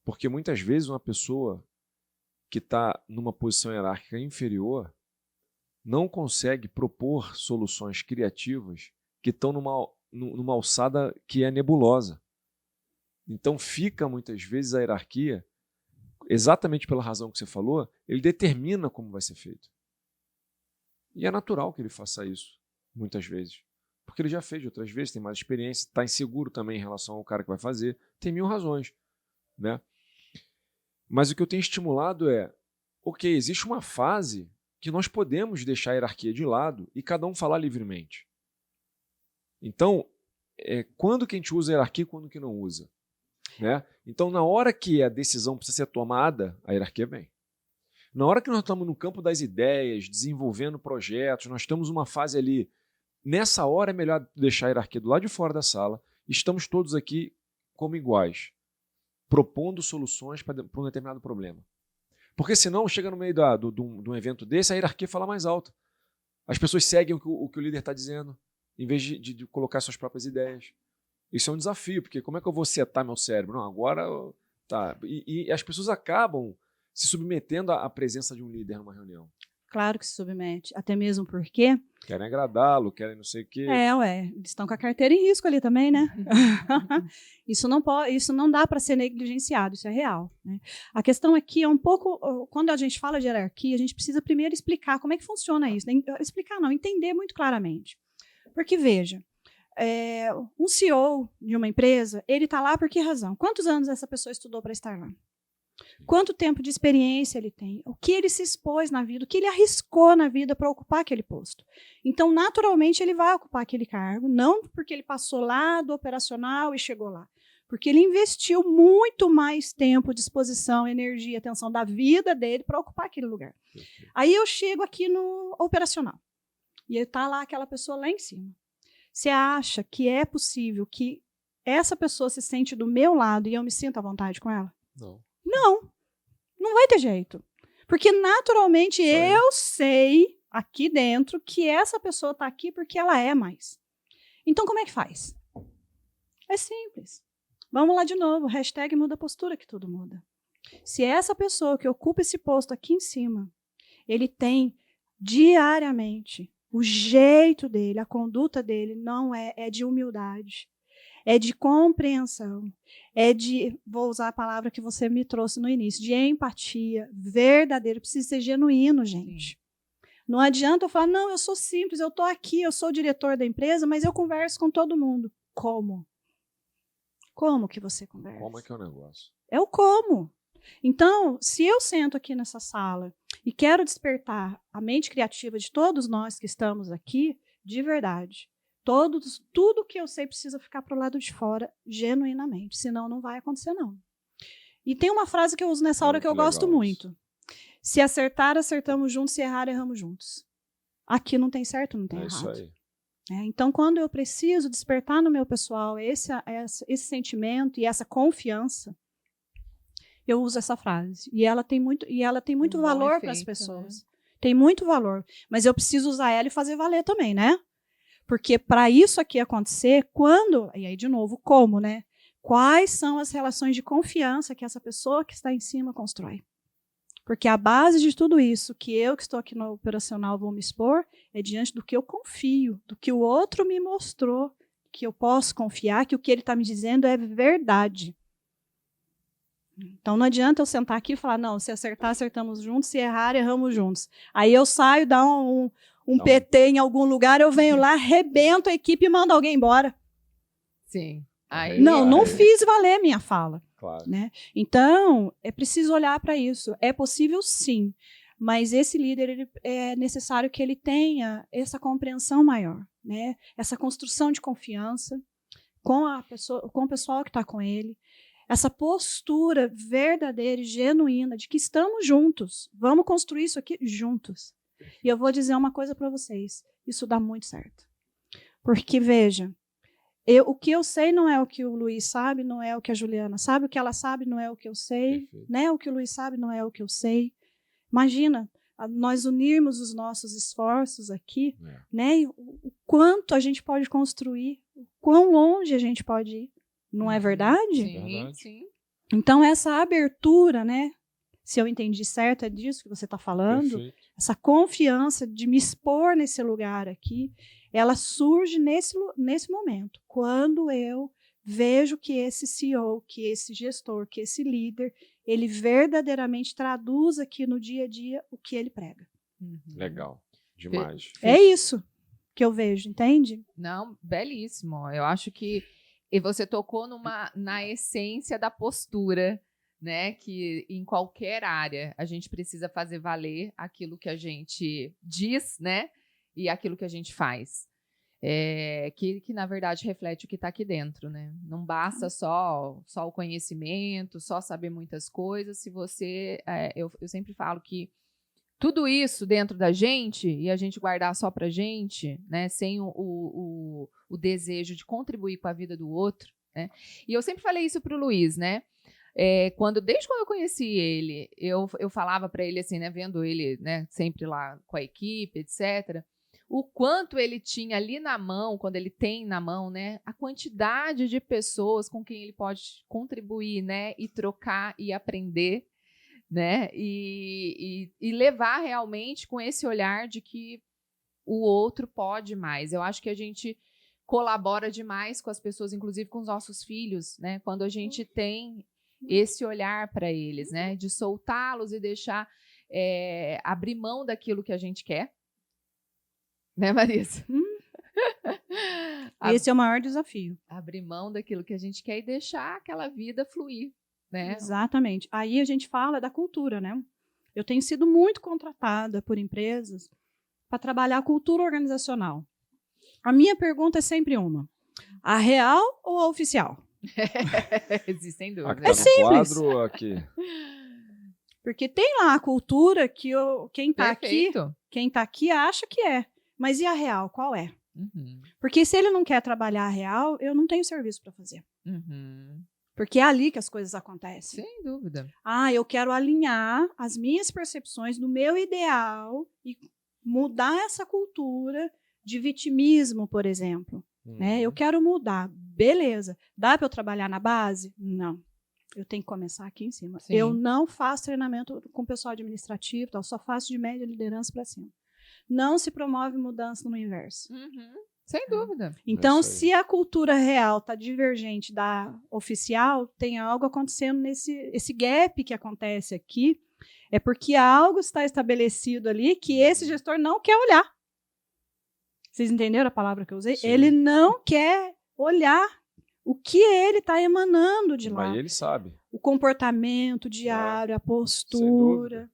Speaker 2: Porque muitas vezes uma pessoa que está numa posição hierárquica inferior não consegue propor soluções criativas que estão numa alçada que é nebulosa. Então fica muitas vezes a hierarquia, exatamente pela razão que você falou, ele determina como vai ser feito. E é natural que ele faça isso, muitas vezes. Porque ele já fez de outras vezes, tem mais experiência, está inseguro também em relação ao cara que vai fazer, tem 1000 razões. Né? Mas o que eu tenho estimulado ok, existe uma fase que nós podemos deixar a hierarquia de lado e cada um falar livremente. Então, quando que a gente usa a hierarquia e quando que não usa? Né? Então, na hora que a decisão precisa ser tomada, a hierarquia vem. Na hora que nós estamos no campo das ideias, desenvolvendo projetos, nós estamos numa fase ali Nessa hora é melhor deixar a hierarquia do lado de fora da sala. Estamos todos aqui como iguais, propondo soluções para um determinado problema. Porque senão, chega no meio de um evento desse, a hierarquia fala mais alto. As pessoas seguem o que o líder está dizendo, em vez de colocar suas próprias ideias. Isso é um desafio, porque como é que eu vou setar meu cérebro? Não, agora... Tá. E as pessoas acabam se submetendo à presença de um líder numa reunião.
Speaker 3: Claro que se submete, até mesmo porque...
Speaker 2: Querem agradá-lo, querem não sei o quê.
Speaker 3: Eles estão com a carteira em risco ali também, né? Isso não dá para ser negligenciado, isso é real. Né? A questão aqui é um pouco, quando a gente fala de hierarquia, a gente precisa primeiro explicar como é que funciona isso. Explicar não, entender muito claramente. Porque, veja, um CEO de uma empresa, ele está lá por que razão? Quantos anos essa pessoa estudou para estar lá? Quanto tempo de experiência ele tem? O que ele se expôs na vida? O que ele arriscou na vida para ocupar aquele posto? Então, naturalmente, ele vai ocupar aquele cargo, não porque ele passou lá do operacional e chegou lá, porque ele investiu muito mais tempo, disposição, energia, atenção da vida dele para ocupar aquele lugar. Aí eu chego aqui no operacional e está lá aquela pessoa lá em cima. Você acha que é possível que essa pessoa se sente do meu lado e eu me sinta à vontade com ela? Não vai ter jeito. Porque, naturalmente, eu sei aqui dentro que essa pessoa está aqui porque ela é mais. Então, como é que faz? É simples. Vamos lá de novo. Hashtag muda a postura que tudo muda. Se essa pessoa que ocupa esse posto aqui em cima, ele tem diariamente o jeito dele, a conduta dele não é de humildade. É de compreensão, vou usar a palavra que você me trouxe no início, de empatia, verdadeiro, precisa ser genuíno, gente. Sim. Não adianta eu falar, não, eu sou simples, eu estou aqui, eu sou o diretor da empresa, mas eu converso com todo mundo. Como? Como que você conversa?
Speaker 2: Como é que é o negócio?
Speaker 3: É o como. Então, se eu sento aqui nessa sala e quero despertar a mente criativa de todos nós que estamos aqui, de verdade, tudo que eu sei precisa ficar para o lado de fora, genuinamente, senão não vai acontecer, não. E tem uma frase que eu uso nessa hora que eu gosto muito. Se acertar, acertamos juntos, se errar, erramos juntos. Aqui não tem certo, não tem errado. Isso aí. Então, quando eu preciso despertar no meu pessoal esse sentimento e essa confiança, eu uso essa frase. E ela tem muito valor para as pessoas. Né? Tem muito valor. Mas eu preciso usar ela e fazer valer também, né? Porque para isso aqui acontecer, e aí de novo, como, né? Quais são as relações de confiança que essa pessoa que está em cima constrói? Porque a base de tudo isso, que eu que estou aqui no operacional vou me expor, é diante do que eu confio, do que o outro me mostrou, que eu posso confiar, que o que ele está me dizendo é verdade. Então não adianta eu sentar aqui e falar, não, se acertar, acertamos juntos, se errar, erramos juntos. Aí eu saio, dar um PT em algum lugar, eu venho lá, arrebento a equipe e mando alguém embora.
Speaker 1: Sim.
Speaker 3: Aí, não fiz valer minha fala.
Speaker 2: Claro.
Speaker 3: Né? Então, é preciso olhar para isso. É possível, sim, mas esse líder é necessário que ele tenha essa compreensão maior, né? Essa construção de confiança com o pessoal que está com ele, essa postura verdadeira e genuína de que estamos juntos, vamos construir isso aqui juntos. E eu vou dizer uma coisa para vocês, isso dá muito certo. Porque, veja, o que eu sei não é o que o Luiz sabe, não é o que a Juliana sabe, o que ela sabe não é o que eu sei, né? O que o Luiz sabe não é o que eu sei. Imagina, nós unirmos os nossos esforços aqui, né? O quanto a gente pode construir, o quão longe a gente pode ir. Não é verdade?
Speaker 1: Sim, sim.
Speaker 3: Então, essa abertura, né? Se eu entendi certo, é disso que você está falando.
Speaker 2: Perfeito.
Speaker 3: Essa confiança de me expor nesse lugar aqui, ela surge nesse momento, quando eu vejo que esse CEO, que esse gestor, que esse líder, ele verdadeiramente traduz aqui no dia a dia o que ele prega.
Speaker 2: Legal, demais.
Speaker 3: É isso que eu vejo, entende?
Speaker 1: Não, belíssimo. Eu acho que você tocou na essência da postura, né? Que em qualquer área a gente precisa fazer valer aquilo que a gente diz, né? E aquilo que a gente faz. Que na verdade reflete o que está aqui dentro, né? Não basta só o conhecimento, só saber muitas coisas. Se você, eu sempre falo que tudo isso dentro da gente e a gente guardar só pra gente, né, sem o desejo de contribuir com a vida do outro, né? E eu sempre falei isso pro Luiz, né? Desde quando eu conheci ele, eu falava para ele assim, né, vendo ele, né, sempre lá com a equipe, etc., o quanto ele tinha ali na mão, quando ele tem na mão, né, a quantidade de pessoas com quem ele pode contribuir, né, e trocar e aprender, né, e levar realmente com esse olhar de que o outro pode mais. Eu acho que a gente colabora demais com as pessoas, inclusive com os nossos filhos, né, quando a gente tem esse olhar para eles, né, de soltá-los e deixar abrir mão daquilo que a gente quer, né, Marisa?
Speaker 3: Esse é o maior desafio.
Speaker 1: Abrir mão daquilo que a gente quer e deixar aquela vida fluir, né?
Speaker 3: Exatamente. Aí a gente fala da cultura, né? Eu tenho sido muito contratada por empresas para trabalhar a cultura organizacional. A minha pergunta é sempre uma: a real ou a oficial?
Speaker 1: Sem dúvida.
Speaker 2: Aqui tá no
Speaker 3: simples.
Speaker 2: quadro aqui.
Speaker 3: Porque tem lá a cultura que quem está
Speaker 1: Perfeito.
Speaker 3: aqui acha que é. Mas e a real, qual é?
Speaker 1: Uhum.
Speaker 3: Porque se ele não quer trabalhar a real, eu não tenho serviço para fazer.
Speaker 1: Uhum.
Speaker 3: Porque é ali que as coisas acontecem.
Speaker 1: Sem dúvida.
Speaker 3: Eu quero alinhar as minhas percepções do meu ideal e mudar essa cultura de vitimismo, por exemplo. Né? Eu quero mudar. Beleza. Dá para eu trabalhar na base? Não. Eu tenho que começar aqui em cima.
Speaker 1: Sim.
Speaker 3: Eu não faço treinamento com pessoal administrativo, eu só faço de média liderança para cima. Não se promove mudança no inverso.
Speaker 1: Uhum. Sem dúvida.
Speaker 3: Então, se a cultura real está divergente da oficial, tem algo acontecendo esse gap que acontece aqui, é porque algo está estabelecido ali que esse gestor não quer olhar. Vocês entenderam a palavra que eu usei?
Speaker 2: Sim.
Speaker 3: Ele não quer olhar o que ele está emanando de lá.
Speaker 2: Mas ele sabe.
Speaker 3: O comportamento diário, a postura.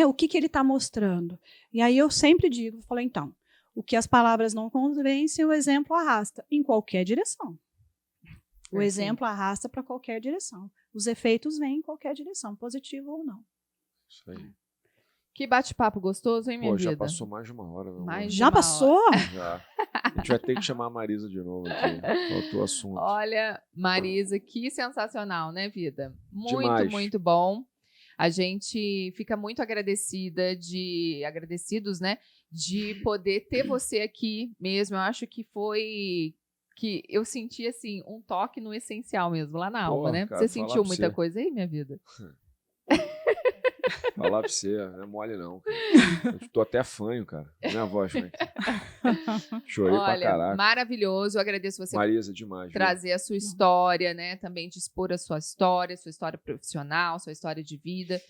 Speaker 3: O que ele está mostrando. E aí eu sempre digo, falei, então, o que as palavras não convencem, o exemplo arrasta em qualquer direção. O exemplo arrasta para qualquer direção. Os efeitos vêm em qualquer direção, positivo ou não.
Speaker 2: Isso aí.
Speaker 1: Que bate-papo gostoso, hein, minha vida?
Speaker 2: Já passou mais de uma hora.
Speaker 3: Já passou?
Speaker 2: Já. A gente vai ter que chamar a Marisa de novo aqui. Faltou o assunto.
Speaker 1: Olha, Marisa, que sensacional, né, vida? Muito,
Speaker 2: Demais.
Speaker 1: muito bom. A gente fica muito agradecidos, né, de poder ter você aqui mesmo. Eu acho que eu senti, assim, um toque no essencial mesmo, lá na alma, né?
Speaker 2: Cara,
Speaker 1: você sentiu muita coisa aí, minha vida?
Speaker 2: Falar pra você, não é mole não. Eu tô até fanho, cara. Minha voz, né? Chorei pra caraca.
Speaker 1: Maravilhoso. Eu agradeço você,
Speaker 2: Marisa, demais.
Speaker 1: trazer a sua história, né? Também de expor a sua história profissional, sua história de vida.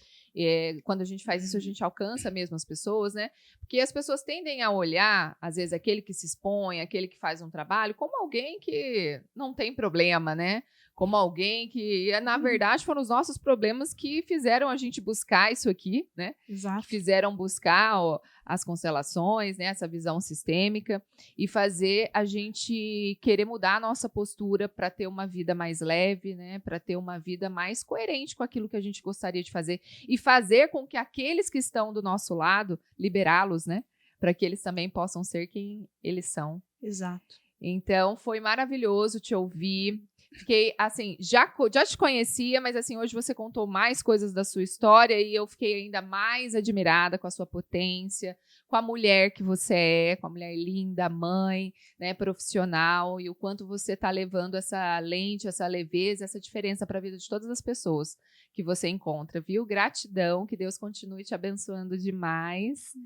Speaker 1: Quando a gente faz isso, a gente alcança mesmo as pessoas, né? Porque as pessoas tendem a olhar, às vezes, aquele que se expõe, aquele que faz um trabalho, como alguém que não tem problema, né? Como alguém que, na verdade, foram os nossos problemas que fizeram a gente buscar isso aqui, né?
Speaker 3: Exato.
Speaker 1: Que fizeram buscar as constelações, né? Essa visão sistêmica e fazer a gente querer mudar a nossa postura para ter uma vida mais leve, né? Para ter uma vida mais coerente com aquilo que a gente gostaria de fazer e fazer com que aqueles que estão do nosso lado, liberá-los, né? Para que eles também possam ser quem eles são.
Speaker 3: Exato.
Speaker 1: Então, foi maravilhoso te ouvir. Fiquei, assim, já te conhecia, mas, assim, hoje você contou mais coisas da sua história e eu fiquei ainda mais admirada com a sua potência, com a mulher que você é, com a mulher linda, mãe, né, profissional, e o quanto você está levando essa lente, essa leveza, essa diferença para a vida de todas as pessoas que você encontra, viu? Gratidão, que Deus continue te abençoando demais.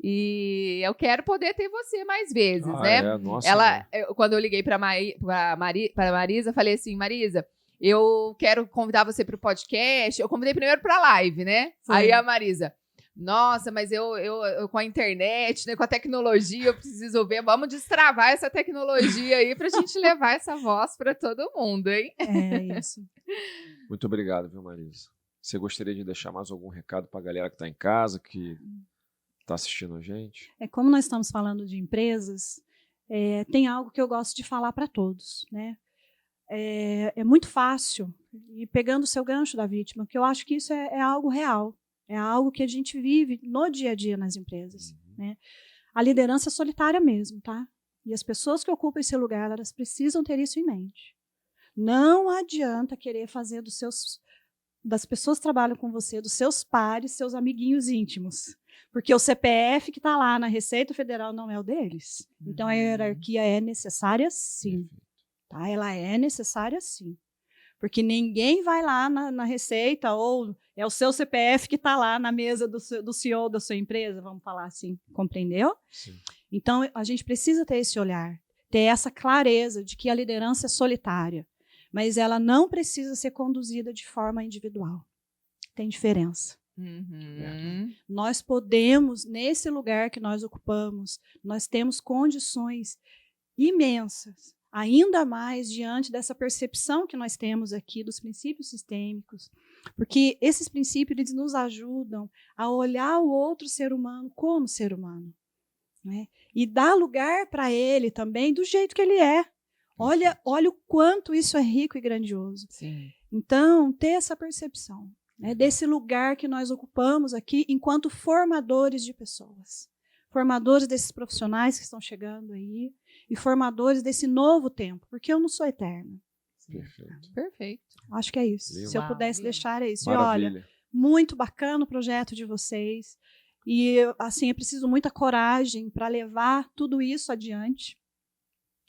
Speaker 1: E eu quero poder ter você mais vezes, né?
Speaker 2: Nossa,
Speaker 1: quando eu liguei para Marisa, falei assim, Marisa, eu quero convidar você para o podcast. Eu convidei primeiro para a live, né?
Speaker 3: Foi.
Speaker 1: Aí a Marisa, nossa, mas eu com a internet, né, com a tecnologia, eu preciso ver. Vamos destravar essa tecnologia aí para a gente levar essa voz para todo mundo, hein?
Speaker 3: É isso.
Speaker 2: Muito obrigado, viu, Marisa? Você gostaria de deixar mais algum recado para a galera que está em casa, que está assistindo a gente?
Speaker 3: Como nós estamos falando de empresas, tem algo que eu gosto de falar para todos, né? É muito fácil, e pegando o seu gancho da vítima, que eu acho que isso é algo real. É algo que a gente vive no dia a dia nas empresas, né? A liderança é solitária mesmo, tá? E as pessoas que ocupam esse lugar, elas precisam ter isso em mente. Não adianta querer fazer das pessoas que trabalham com você, dos seus pares, seus amiguinhos íntimos. Porque o CPF que está lá na Receita Federal não é o deles. Então, a hierarquia é necessária, sim. Tá? Ela é necessária, sim. Porque ninguém vai lá na Receita, ou é o seu CPF que está lá na mesa do CEO da sua empresa, vamos falar assim, compreendeu?
Speaker 2: Sim.
Speaker 3: Então, a gente precisa ter esse olhar, ter essa clareza de que a liderança é solitária, mas ela não precisa ser conduzida de forma individual. Tem diferença. Nós podemos, nesse lugar que nós ocupamos, nós temos condições imensas, ainda mais diante dessa percepção que nós temos aqui dos princípios sistêmicos, porque esses princípios eles nos ajudam a olhar o outro ser humano como ser humano, né? E dar lugar para ele também do jeito que ele é. Olha o quanto isso é rico e grandioso.
Speaker 1: Sim.
Speaker 3: Então, ter essa percepção, né, desse lugar que nós ocupamos aqui enquanto formadores de pessoas. Formadores desses profissionais que estão chegando aí e formadores desse novo tempo, porque eu não sou eterna.
Speaker 2: Perfeito.
Speaker 1: Perfeito.
Speaker 3: Acho que é isso.
Speaker 2: Lindo.
Speaker 3: Se eu pudesse deixar, é isso.
Speaker 2: Maravilha.
Speaker 3: E olha, muito bacana o projeto de vocês. E, assim, é preciso muita coragem para levar tudo isso adiante.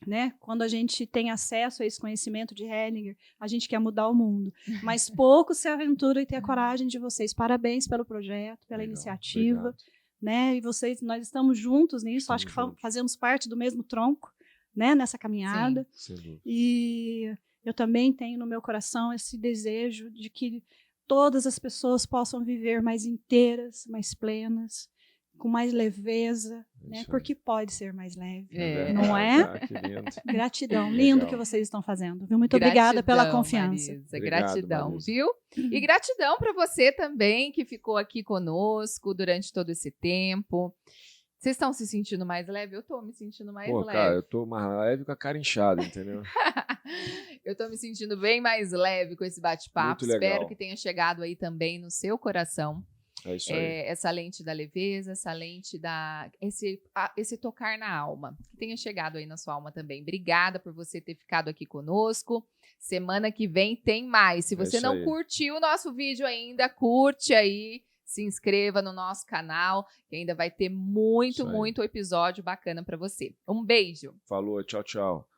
Speaker 3: Né? Quando a gente tem acesso a esse conhecimento de Hellinger, a gente quer mudar o mundo. Mas pouco se aventura e ter a coragem de vocês. Parabéns pelo projeto, pela iniciativa.
Speaker 2: Obrigado.
Speaker 3: Né? E vocês, nós estamos juntos nisso.
Speaker 2: Estamos
Speaker 3: Acho que
Speaker 2: juntos.
Speaker 3: fazemos parte do mesmo tronco, né? Nessa caminhada.
Speaker 2: Sem dúvida.
Speaker 3: E eu também tenho no meu coração esse desejo de que todas as pessoas possam viver mais inteiras, mais plenas, com mais leveza, né? Porque pode ser mais leve. Não é?
Speaker 2: Ah, que lindo.
Speaker 3: Gratidão. Lindo que vocês estão fazendo. Viu? Muito obrigada pela confiança.
Speaker 1: Marisa,
Speaker 2: Obrigado,
Speaker 1: gratidão,
Speaker 2: Marisa.
Speaker 1: viu? E gratidão para você também que ficou aqui conosco durante todo esse tempo. Vocês estão se sentindo mais leve? Eu estou me sentindo mais leve.
Speaker 2: Cara, eu tô mais leve com a cara inchada, entendeu?
Speaker 1: Eu estou me sentindo bem mais leve com esse bate-papo.
Speaker 2: Muito legal.
Speaker 1: Espero que tenha chegado aí também no seu coração.
Speaker 2: É isso aí.
Speaker 1: Essa lente da leveza, essa lente esse tocar na alma, que tenha chegado aí na sua alma também. Obrigada por você ter ficado aqui conosco. Semana que vem tem mais. Se você não curtiu o nosso vídeo ainda, curte aí, se inscreva no nosso canal, que ainda vai ter muito episódio bacana para você. Um beijo.
Speaker 2: Falou, tchau, tchau.